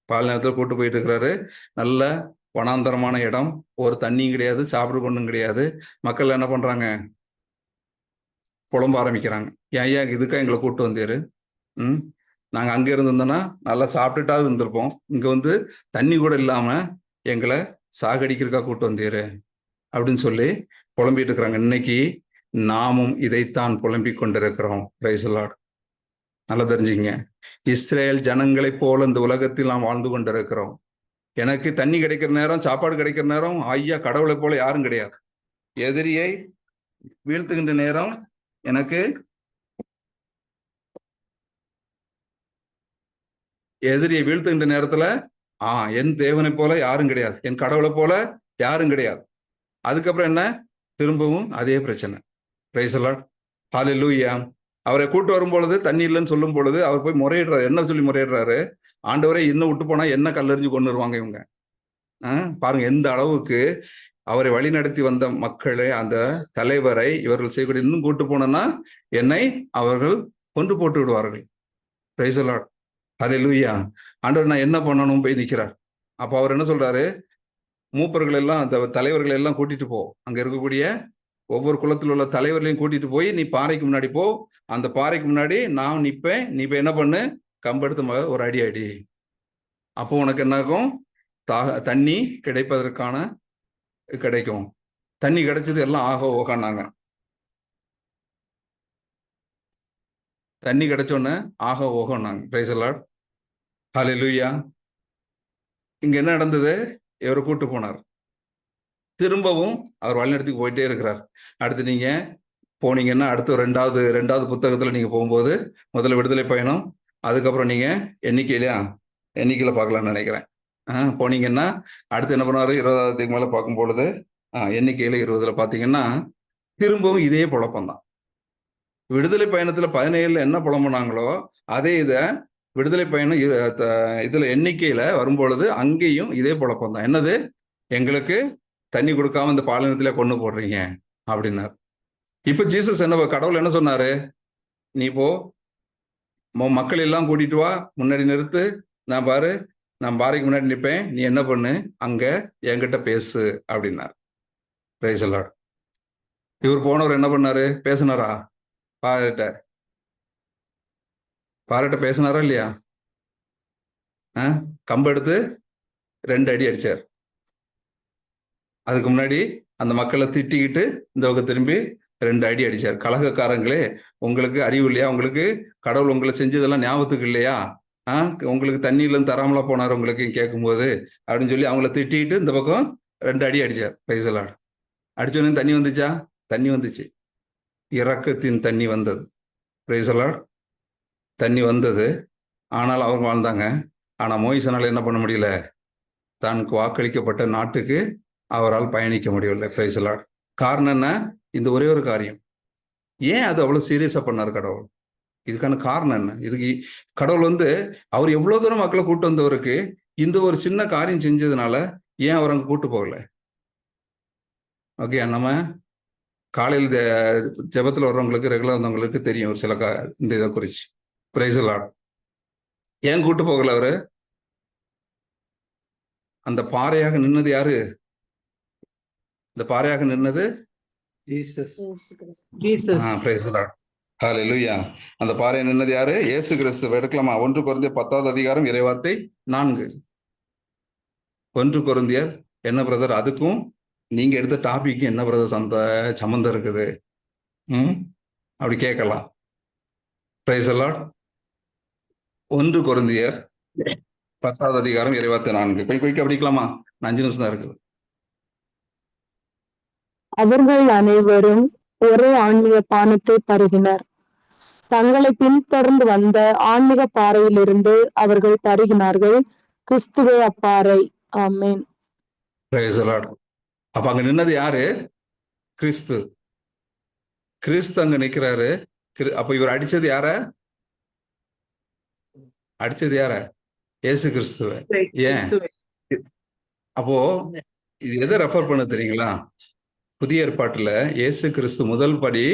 பாலினத்தில் கூட்டு போயிட்டு இருக்கிறாரு. நல்ல வனாந்தரமான இடம், ஒரு தண்ணியும் கிடையாது, சாப்பிட ஒன்றும் கிடையாது. மக்கள் என்ன பண்றாங்க? புலம்ப ஆரம்பிக்கிறாங்க. ஏன் இதுக்கா எங்களை கூட்டு வந்தீரு? நாங்க அங்க இருந்திருந்தோம்னா நல்லா சாப்பிட்டுட்டாவது இருந்திருப்போம். இங்க வந்து தண்ணி கூட இல்லாம எங்களை சாகடிக்கிறதுக்கா கூட்டு வந்தீரு அப்படின்னு சொல்லி புலம்பிட்டு இருக்கிறாங்க. இன்னைக்கு நாமும் இதைத்தான் புலம்பிக் கொண்டிருக்கிறோம். Price the Lord. நல்லா தெரிஞ்சுக்கங்க, இஸ்ரேல் ஜனங்களை போல இந்த உலகத்தில் நாம் வாழ்ந்து கொண்டிருக்கிறோம். எனக்கு தண்ணி கிடைக்கிற நேரம், சாப்பாடு கிடைக்கிற நேரம், ஐயா கடவுளை போல யாரும் கிடையாது. எதிரியை வீழ்த்துகின்ற நேரம், எனக்கு எதிரியை வீழ்த்துகின்ற நேரத்துல என் தேவனை போல யாரும் கிடையாது, என் கடவுளை போல யாரும் கிடையாது. அதுக்கப்புறம் என்ன? திரும்பவும் அதே பிரச்சனை. Praise the Lord. ஹல்லேலூயா. அவரை கூட்டு வரும் பொழுது தண்ணி இல்லைன்னு சொல்லும் பொழுது அவர் போய் முறையிடுறாரு. என்ன சொல்லி முறையிடுறாரு? ஆண்டவரே, இன்னும் விட்டு போனா என்ன கல்லெறிஞ்சு கொண்டு வருவாங்க இவங்க. பாருங்க எந்த அளவுக்கு அவரை வழி நடத்தி வந்த மக்களே, அந்த தலைவரை இவர்கள் செய்யக்கூடிய, இன்னும் கூட்டு போனா என்னை அவர்கள் கொண்டு போட்டு விடுவார்கள். Praise the Lord. ஹல்லேலூயா. ஆண்டவர் நான் என்ன பண்ணணும் போய் நிற்கிறார். அப்போ அவர் என்ன சொல்றாரு? மூப்பர்கள் எல்லாம், அந்த தலைவர்கள் எல்லாம் கூட்டிட்டு போ, அங்க இருக்கக்கூடிய ஒவ்வொரு குலத்தில் உள்ள தலைவர்களையும் கூட்டிட்டு போய் நீ பாறைக்கு முன்னாடி போ, அந்த பாறைக்கு முன்னாடி நான் நிற்பேன், நீ இப்ப என்ன பண்ணு, கம்பெடுத்து ஒரு அடி அடி. அப்போ உனக்கு என்னாகும்? தண்ணி கிடைப்பதற்கான கிடைக்கும். தண்ணி கிடைச்சது, எல்லாம் ஆக ஓகானாங்க. தண்ணி கிடைச்சோன்னு ஆக ஓகோன்னாங்க. Price the Lord. ஹல்லேலூயா. இங்க என்ன நடந்தது? இவரை கூட்டு போனார். திரும்பவும் அவர் வழிநடத்திக்கு போயிட்டே இருக்கிறார். அடுத்து நீங்க போனீங்கன்னா அடுத்து ரெண்டாவது புத்தகத்துல நீங்க போகும்போது முதல்ல விடுதலை பயணம், அதுக்கப்புறம் நீங்க எண்ணிக்கையில பார்க்கலாம்னு நினைக்கிறேன். போனீங்கன்னா அடுத்து என்ன பண்ணாரு? 20க்கு மேல பார்க்கும் பொழுது எண்ணிக்கையில 20ல பாத்தீங்கன்னா திரும்பவும் இதே புழப்பம்தான். விடுதலை பயணத்துல 17 என்ன புலம்புனாங்களோ அதே இத விடுதலை பயணம் இதுல எண்ணிக்கையில வரும்பொழுது அங்கேயும் இதே புழப்பம் தான். என்னது? எங்களுக்கு தண்ணி கொடுக்காம இந்த பாலினத்தில கொண்டு போடுறீங்க அப்படின்னாரு. இப்ப ஜீசஸ் கடவுள் என்ன சொன்னாரு? நீ போ, மக்கள் எல்லாம் கூட்டிட்டு வா, முன்னாடி நிறுத்து, நான் பாறைக்கு முன்னாடி நிற்பேன், நீ என்ன பண்ணு, அங்க என்கிட்ட பேசு அப்படின்னாரு. Price the Lord. இவர் போனவர் என்ன பண்ணாரு? பேசினாரா? பாறைட்ட பேசினாரா இல்லையா? கம்பெடுத்து 2 அடி அடிச்சார். அதுக்கு முன்னாடி அந்த மக்களை திட்டிக்கிட்டு இந்த பக்கம் திரும்பி 2 அடி அடிச்சார். கலகக்காரங்களே, உங்களுக்கு அறிவு இல்லையா? உங்களுக்கு கடவுள் உங்களை செஞ்சதெல்லாம் ஞாபகத்துக்கு இல்லையா? உங்களுக்கு தண்ணியில தராமலா போனார் உங்களுக்கு கேட்கும்போது அப்படின்னு சொல்லி அவங்கள திட்டிட்டு இந்த பக்கம் 2 அடி அடிச்சார். Price the Lord. அடிச்சோடனே தண்ணி வந்துச்சா? தண்ணி வந்துச்சு. இரக்கத்தின் தண்ணி வந்தது. Price the Lord. தண்ணி வந்தது. ஆனால் அவங்க வாழ்ந்தாங்க. ஆனா மோயிசனால என்ன பண்ண முடியல? தனக்கு வாக்களிக்கப்பட்ட நாட்டுக்கு அவரால் பயணிக்க முடியவில்லை. Price the Lord. காரணம் என்ன? இந்த ஒரே ஒரு காரியம். ஏன் அது அவ்வளவு சீரியஸா பண்ணார் கடவுள்? இதுக்கான காரணம் என்ன? இதுக்கு கடவுள் அவர் எவ்வளவு தூரம் மக்களை கூட்டு வந்தவருக்கு இந்த ஒரு சின்ன காரியம் செஞ்சதுனால ஏன் அவர் அங்க கூட்டு போகல? ஓகே, நம்ம காலையில் ஜெபத்துல வர்றவங்களுக்கு, ரெகுலர் வந்தவங்களுக்கு தெரியும் ஒரு சில இந்த இதை குறிச்சு. Price the Lord. ஏன் கூட்டு போகல அவரு? அந்த பாறையாக நின்னது யாரு? இந்த பாறையாக நின்னது Jesus. Praise the Lord. Hallelujah. அந்த பாறை நின்னது யாரு? இயேசு கிறிஸ்து. எடுக்கலாமா? 1 கொரிந்தியர் 10வது அதிகாரம் இறைவார்த்தை 4. 1 கொரிந்தியர் என்ன பிரதர், அதுக்கும் நீங்க எடுத்த டாபிக் என்ன பிரதர் சம்பந்தம் இருக்குது அப்படி கேட்கலாம். Price the Lord. 1 கொரிந்தியர் 10வது அதிகாரம் இறைவார்த்தை 4. போய் படிக்கலாமா? 5 நிமிஷம் தான் இருக்குது. அவர்கள் அனைவரும் ஒரே ஆன்மீக பானத்தை பருகினர். தங்களை பின்தொடர்ந்து வந்த ஆன்மீக பாறையிலிருந்து அவர்கள் பருகினார்கள். கிறிஸ்துவே அப்பாறை. ஆமென். Praise the Lord. அப்ப அங்க நின்னது யாரு? கிறிஸ்து. கிறிஸ்து அங்க நிக்கிறாரு. அப்ப இவர் அடிச்சது யார? இயேசு கிறிஸ்துவ. ஏன்? கிறிஸ்துவே. அப்போ இது எதை ரெஃபர் பண்ண தெரியுங்களா? புதிய ஏற்பாட்டுல இயேசு கிறிஸ்து முதல் படி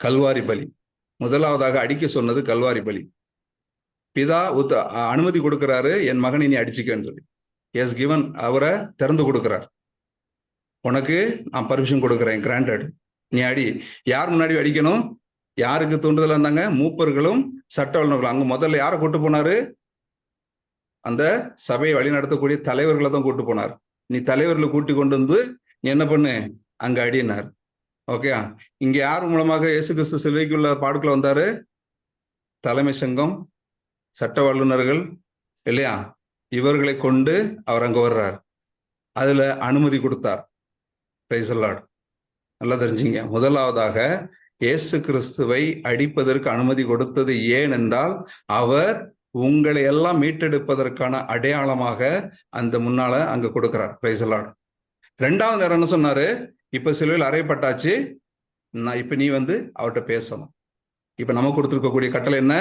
கல்வாரி பலி. முதலாவதாக அடிக்க சொன்னது கல்வாரி பலி. பிதா அனுமதி கொடுக்கிறாரு, என் மகனை நீ அடிச்சுக்கன்னு சொல்லி. எஸ் கிவன், அவரை திறந்து கொடுக்கிறார். உனக்கு நான் பர்மிஷன் கொடுக்குறேன், கிராண்டட், நீ அடி. யார் முன்னாடி அடிக்கணும்? யாருக்கு தூண்டுதல் இருந்தாங்க? மூப்பர்களும் சட்ட வல்லுநர்களும். அங்க முதல்ல யாரை கூட்டு போனாரு? அந்த சபையை வழி நடத்தக்கூடிய தலைவர்களை தான் கூட்டு போனார். நீ தலைவர்களை கூட்டி கொண்டு வந்து நீ என்ன பண்ணு, அங்க அடினார். ஓகே, இங்க யார் மூலமாக இயேசு கிறிஸ்து சிலுவைக்குள்ள பாடுக்குள்ள வந்தாரு? தலைமை சங்கம், சட்ட வல்லுநர்கள் இல்லையா, இவர்களை கொண்டு அவர் அங்க வர்றார். அதுல அனுமதி கொடுத்தார். Price the Lord. நல்லா தெரிஞ்சுங்க. முதலாவதாக இயேசு கிறிஸ்துவை அடிப்பதற்கு அனுமதி கொடுத்தது ஏன் என்றால், அவர் உங்களை எல்லாம் மீட்டெடுப்பதற்கான அடையாளமாக அந்த முன்னால அங்க கொடுக்கிறார். Price the Lord. ரெண்டாவது நேரம் என்ன சொன்னாரு? இப்ப சிலுவையில் அறையப்பட்டாச்சு, இப்ப நீ வந்து அவர்கிட்ட பேசணும். இப்ப நமக்கு கொடுத்துருக்கக்கூடிய கட்டளை என்ன?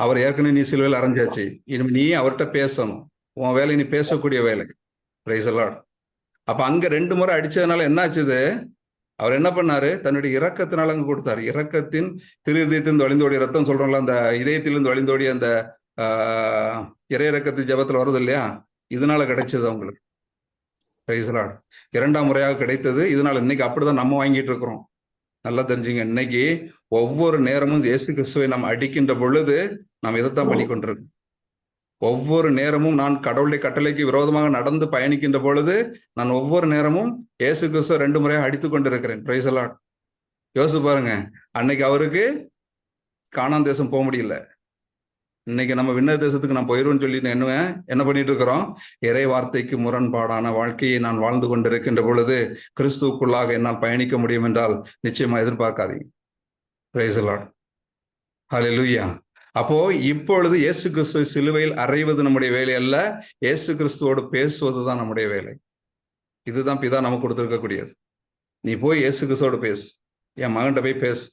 அவர் ஏற்கனவே நீ சிலுவையில் அரைஞ்சாச்சு, இனிமே நீ அவர்கிட்ட பேசணும். உன் வேலை நீ பேசக்கூடிய வேலை. Price the Lord. அப்ப அங்க 2 முறை அடிச்சதுனால என்ன ஆச்சுது? அவர் என்ன பண்ணாரு? தன்னுடைய இரக்கத்தினால அங்க கொடுத்தாரு. இரக்கத்தின் திரு இதயத்திலிருந்து வழிந்தோடிய ரத்தம் சொல்றோம்ல, அந்த இதயத்திலிருந்து வழிந்தோடிய அந்த இறை இரக்கத்தின் ஜபத்துல வருது இல்லையா, இதனால கிடைச்சது அவங்களுக்கு. Price the Lord. 2ஆம் முறையாக கிடைத்தது. இதனால இன்னைக்கு அப்படிதான் நம்ம வாங்கிட்டு இருக்கிறோம். நல்லா தெரிஞ்சுங்க. இன்னைக்கு ஒவ்வொரு நேரமும் இயேசு கிறிஸ்துவை நாம் அடிக்கின்ற பொழுது நாம் இதைத்தான் பண்ணி கொண்டிருக்கோம். ஒவ்வொரு நேரமும் நான் கடவுளுடைய கட்டளைக்கு விரோதமாக நடந்து பயணிக்கின்ற பொழுது நான் ஒவ்வொரு நேரமும் இயேசு கிறிஸ்துவை 2 முறையாக அடித்து கொண்டிருக்கிறேன். Price the Lord. யோசிச்சு பாருங்க, அன்னைக்கு அவருக்கு கானான் தேசம் போக முடியல. இன்னைக்கு நம்ம விண்ண தேசத்துக்கு நான் போயிடுவோம்னு சொல்லி என்ன பண்ணிட்டு இருக்கிறோம்? இறை வார்த்தைக்கு முரண்பாடான வாழ்க்கையை நான் வாழ்ந்து கொண்டிருக்கின்ற பொழுது கிறிஸ்துவுக்குள்ளாக என்னால் பயணிக்க முடியும் என்றால் நிச்சயமா எதிர்பார்க்காதீங்க. Price the Lord. ஹல்லேலூயா. அப்போ இப்பொழுது இயேசு கிறிஸ்துவை சிலுவையில் அறைவது நம்முடைய வேலை அல்ல, இயேசு கிறிஸ்துவோடு பேசுவதுதான் நம்முடைய வேலை. இதுதான் பிதா நமக்கு கொடுத்திருக்கக்கூடியது. நீ போய் இயேசு கிறிஸ்துவோடு பேசு. என் மகன்கிட்ட போய் பேசு.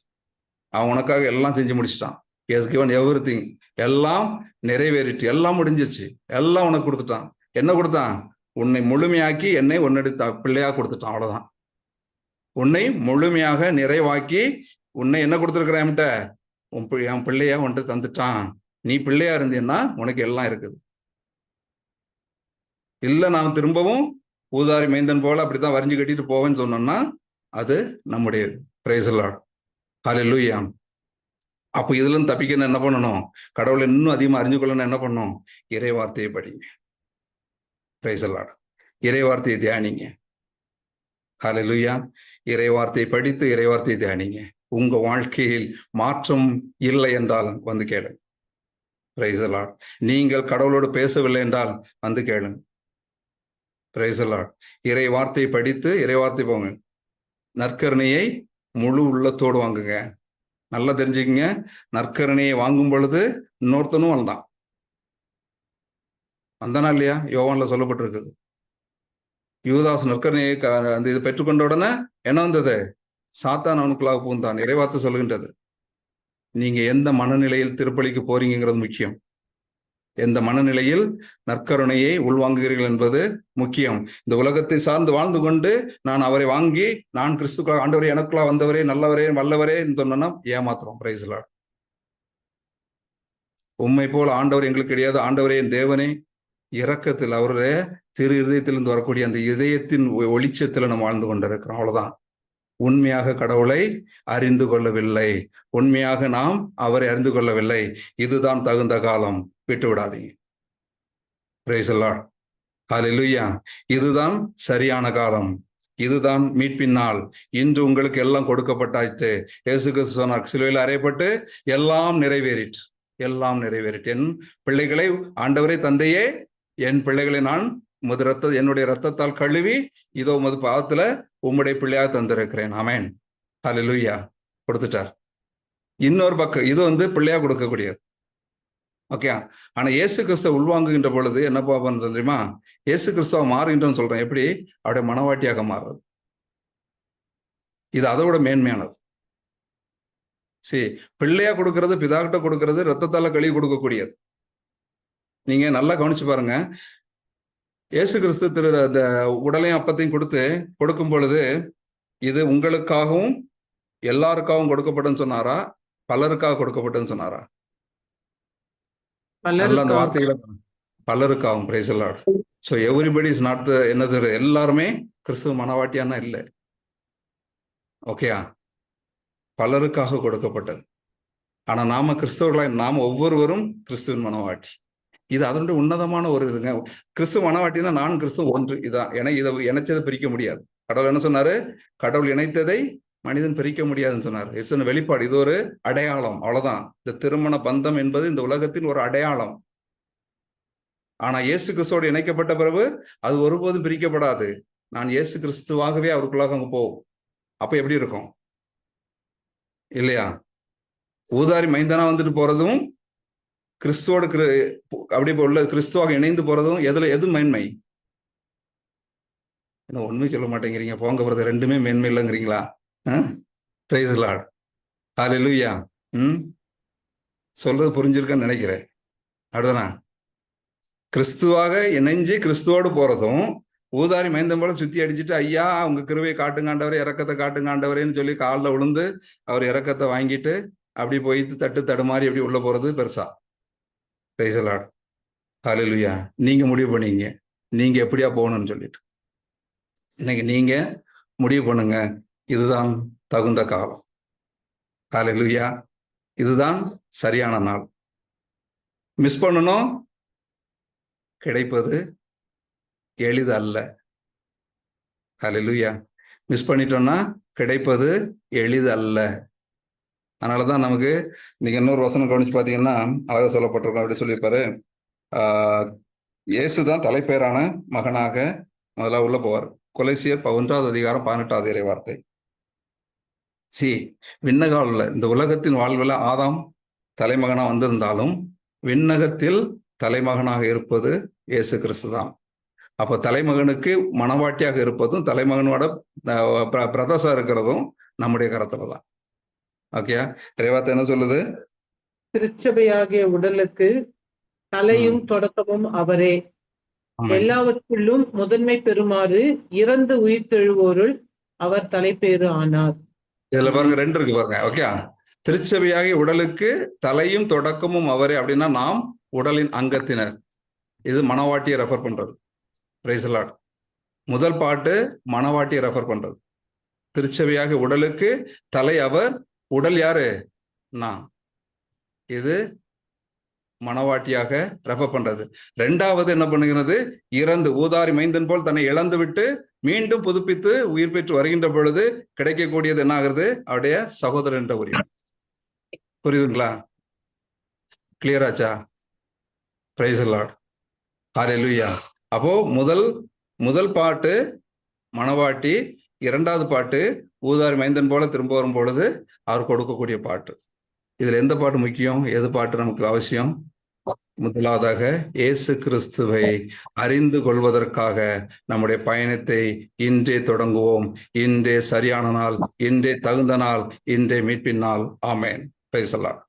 அவன் உனக்காக எல்லாம் செஞ்சு முடிச்சிட்டான். He has given everything. எல்லாம் நிறைவேறிட்டு, எல்லாம் முடிஞ்சிருச்சு, எல்லாம் உனக்கு கொடுத்துட்டான். என்ன கொடுத்தான்? உன்னை முழுமையாக்கி என்னை உன்னெடுத்த பிள்ளையா கொடுத்துட்டான். அவ்வளவுதான். உன்னை முழுமையாக நிறைவாக்கி உன்னை என்ன கொடுத்துருக்கிறேன்? என் பிள்ளையா உன்ட்டு தந்துட்டான். நீ பிள்ளையா இருந்தீன்னா உனக்கு எல்லாம் இருக்குது. இல்ல நான் திரும்பவும் ஊதாரி மைந்தன் போல அப்படித்தான் வரைஞ்சு கட்டிட்டு போவேன்னு சொன்னோம்னா அது நம்முடைய பிரைஸ் தி லார்ட். ஹல்லேலூயா. அப்போ இதுல இருந்து தப்பிக்கணும் என்ன பண்ணணும்? கடவுளை இன்னும் அதிகமா அறிஞ்சு கொள்ளணும் என்ன பண்ணணும்? இறை வார்த்தையை படிங்க. Price the Lord. இறை வார்த்தையை தியானிங்க. ஹல்லேலூயா. இறை வார்த்தையை படித்து இறை வார்த்தையை தியானிங்க. உங்க வாழ்க்கையில் மாற்றம் இல்லை என்றால் வந்து கேளுங்க. Price the Lord. நீங்கள் கடவுளோடு பேசவில்லை என்றால் வந்து கேளுங்க. Price the Lord. இறை வார்த்தையை படித்து இறை வார்த்தை போங்க. நற்கருணையை முழு உள்ளத்தோடு வாங்குங்க. நல்லா தெரிஞ்சுக்கங்க. நற்கருணையை வாங்கும் பொழுது இன்னொருத்தனும் வந்தானா இல்லையா? யோவான்ல சொல்லப்பட்டிருக்குது. யூதாஸ் நற்கருணையை அந்த இது பெற்றுக்கொண்ட உடனே என்ன வந்தது? சாத்தான் அவனுக்குள்ளாக பூந்தான். இறைவார்த்தை சொல்லுகின்றது. நீங்க எந்த மனநிலையில் திருப்பலிக்கு போறீங்கிறது முக்கியம். எந்த மனநிலையில் நற்கருணையை உள்வாங்குகிறீர்கள் என்பது முக்கியம். இந்த உலகத்தை சார்ந்து வாழ்ந்து கொண்டு நான் அவரை வாங்கி நான் கிறிஸ்துக்குள்ள ஆண்டவரே எனக்குள்ளா வந்தவரே நல்லவரே வல்லவரே சொன்னா ஏமாத்துறோம். Price the Lord. உம்மை போல் ஆண்டவர் எங்களுக்கு கிடையாது. ஆண்டவரே என் தேவனே இரக்கத்தில் அவருடைய திரு இதயத்திலிருந்து வரக்கூடிய அந்த இதயத்தின் ஒளிச்சத்துல நம்ம வாழ்ந்து கொண்டிருக்கிறோம். அவ்வளவுதான். உண்மையாக கடவுளை அறிந்து கொள்ளவில்லை. உண்மையாக நாம் அவரை அறிந்து கொள்ளவில்லை. இதுதான் தகுந்த காலம். விட்டு விடாதீங்க. Praise the Lord. ஹல்லேலூயா. இதுதான் சரியான காலம். இதுதான் மீட்பின் நாள். இன்று உங்களுக்கு எல்லாம் கொடுக்கப்பட்டாச்சு. இயேசு கிறிஸ்து சொன்னார், சிலுவையில் அறையப்பட்டு எல்லாம் நிறைவேறிற்று. எல்லாம் நிறைவேறிற்று. என் பிள்ளைகளை ஆண்டவரே தந்தையே, என் பிள்ளைகளை நான் என்னுடைய ரத்தத்தால் கழுவி இதோ உமது பாதத்துல உம்முடைய பிள்ளையாக தந்திருக்கிறேன். ஆமென். ஹல்லேலூயா. கொடுத்துட்டார். இன்னொரு பக்கம் இது பிள்ளையா கொடுக்கக்கூடியது. ஓகே. ஆனா இயேசு கிறிஸ்துவ உள்வாங்குகின்ற பொழுது என்ன பாப்போம் தெரியுமா? இயேசு கிறிஸ்துவ மாறுகின்றன்னு சொல்றேன். எப்படி? அவருடைய மனவாட்டியாக மாறுறது. இது அதோட மேன்மையானது. சரி, பிள்ளையா கொடுக்கறது, பிதாகிட்ட கொடுக்கறது, ரத்தத்தால கழுவி கொடுக்கக்கூடியது. நீங்க நல்லா கவனிச்சு பாருங்க. இயேசு கிறிஸ்து அந்த உடலையும் அப்பத்தையும் கொடுக்கும் பொழுது இது உங்களுக்காகவும் எல்லாருக்காகவும் கொடுக்கப்படும் சொன்னாரா, பலருக்காக கொடுக்கப்படும் சொன்னாரா? நல்ல அந்த வார்த்தைகளை பலருக்காகும். Praise the Lord. So everybody is not என்னது, எல்லாருமே கிறிஸ்துவ மனவாட்டியானா இல்லை. ஓகேயா? பலருக்காக கொடுக்கப்பட்டது. ஆனா நாம கிறிஸ்தவர்களாய் நாம ஒவ்வொருவரும் கிறிஸ்துவின் மனவாட்டி. இது அதனுடைய உன்னதமான ஒரு இதுங்க. கிறிஸ்துவ மனவாட்டினா நான் கிறிஸ்துவ ஒன்று இதான். ஏன்னா இதை இணைச்சதை பிரிக்க முடியாது. கடவுள் என்ன சொன்னாரு? கடவுள் இணைத்ததை மனிதன் பிரிக்க முடியாதுன்னு சொன்னார். இட்ஸ் வெளிப்பாடு. இது ஒரு அடையாளம், அவ்வளவுதான். இந்த திருமண பந்தம் என்பது இந்த உலகத்தின் ஒரு அடையாளம். ஆனா இயேசு கிறிஸ்துவோடு இணைக்கப்பட்ட பிறகு அது ஒருபோதும் பிரிக்கப்படாது. நான் இயேசு கிறிஸ்துவாகவே அவருக்குள்ளாக அங்க போகும். அப்ப எப்படி இருக்கும் இல்லையா? ஊதாரி மைந்தனா வந்துட்டு போறதும் கிறிஸ்துவோடு அப்படி உள்ள கிறிஸ்துவாக இணைந்து போறதும் எது மேன்மை? என்ன உண்மை சொல்ல மாட்டேங்கிறீங்க? போங்க பிரதர், ரெண்டுமே மேன்மை இல்லைங்கிறீங்களா? Price the Lord. ஹல்லேலூயா. சொல்றது புரிஞ்சிருக்குன்னு நினைக்கிறேன். அடுத்தனா கிறிஸ்துவாக இணைஞ்சு கிறிஸ்துவோடு போறதும் ஊதாரி மைந்தம் போல சுத்தி அடிச்சுட்டு ஐயா உங்க கிருபையை காட்டுங்காண்டவரே, இறக்கத்தை காட்டுங்காண்டவரேன்னு சொல்லி காலில் விழுந்து அவர் இறக்கத்தை வாங்கிட்டு அப்படி போய் தடுமாறி அப்படி உள்ள போறது பெருசா? Praise the Lord. ஹல்லேலூயா. நீங்க முடிவு பண்ணீங்க நீங்க எப்படியா போகணும்னு சொல்லிட்டு. இன்னைக்கு நீங்க முடிவு பண்ணுங்க, இதுதான் தகுந்த காலம். ஹல்லேலூயா. இதுதான் சரியான நாள். மிஸ் பண்ணணும், கிடைப்பது எளிது அல்ல. ஹல்லேலூயா. மிஸ் பண்ணிட்டோம்னா கிடைப்பது எளிது அல்ல. அதனாலதான் நமக்கு நீங்க இன்னொரு வசனம் கவனிச்சு பாத்தீங்கன்னா அழகா சொல்லப்பட்டிருக்கோம். அப்படி சொல்லியிருப்பாரு, இயேசுதான் தலைப்பேரான மகனாக முதல்ல உள்ள போவார். கொலைசியர் 11வது அதிகாரம் 18வது இறை வார்த்தை. விண்ணகால இந்த உலகத்தின் வாழ்வில் ஆதாம் தலைமகனா வந்திருந்தாலும் விண்ணகத்தில் தலைமகனாக இருப்பது இயேசு கிறிஸ்து தான். அப்ப தலைமகனுக்கு மனவாட்டியாக இருப்பதும் தலைமகனோட பிரதசா இருக்கிறதும் நம்முடைய கரத்துல தான். ஓகே, இறைவார்த்தை என்ன சொல்லுது? திருச்சபையாகிய உடலுக்கு தலையும் தொடக்கமும் அவரே, எல்லாவற்றுள்ளும் முதன்மை பெறுமாறு இறந்து உயிர்த்தெழுவோருள் அவர் தலைப்பேறு ஆனார். இதுல பாருங்க, ரெண்டு இருக்கு பாருங்க. ஓகே, திருச்சபையாகிய உடலுக்கு தலையும் தொடக்கமும் அவரே அப்படின்னா நாம் உடலின் அங்கத்தினர். இது மனவாட்டியை ரெஃபர் பண்றது. Price the Lord. முதல் பாட்டு மனவாட்டியை ரெஃபர் பண்றது. திருச்சபையாகிய உடலுக்கு தலை அவர், உடல் யாரு? நான். இது மனவாட்டியாக ரெஃபர் பண்றது. ரெண்டாவது என்ன பண்ணுகிறது? இறந்து ஊதாரி மைந்தன் போல் தன்னை இழந்து விட்டு மீண்டும் புதுப்பித்து உயிர் பெற்று வருகின்ற பொழுது கிடைக்கக்கூடியது என்ன ஆகுறது? அவருடைய சகோதரன் என்ற உரிமை. புரியுதுங்களா? கிளியராச்சா? Praise the Lord. ஹல்லேலூயா. அப்போ முதல் பாட்டு மனவாட்டி, இரண்டாவது பாட்டு ஊதாரி மைந்தன் போல திரும்ப வரும் பொழுது அவர் கொடுக்கக்கூடிய பாட்டு. இதுல எந்த பாட்டு முக்கியம்? எது பாட்டு நமக்கு அவசியம்? முதலாவதாக இயேசு கிறிஸ்துவை அறிந்து கொள்வதற்காக நம்முடைய பயணத்தை இன்றே தொடங்குவோம். இன்றே சரியான நாள், இன்றே தகுந்த நாள், இன்றே மீட்பின் நாள். ஆமென். Praise the Lord.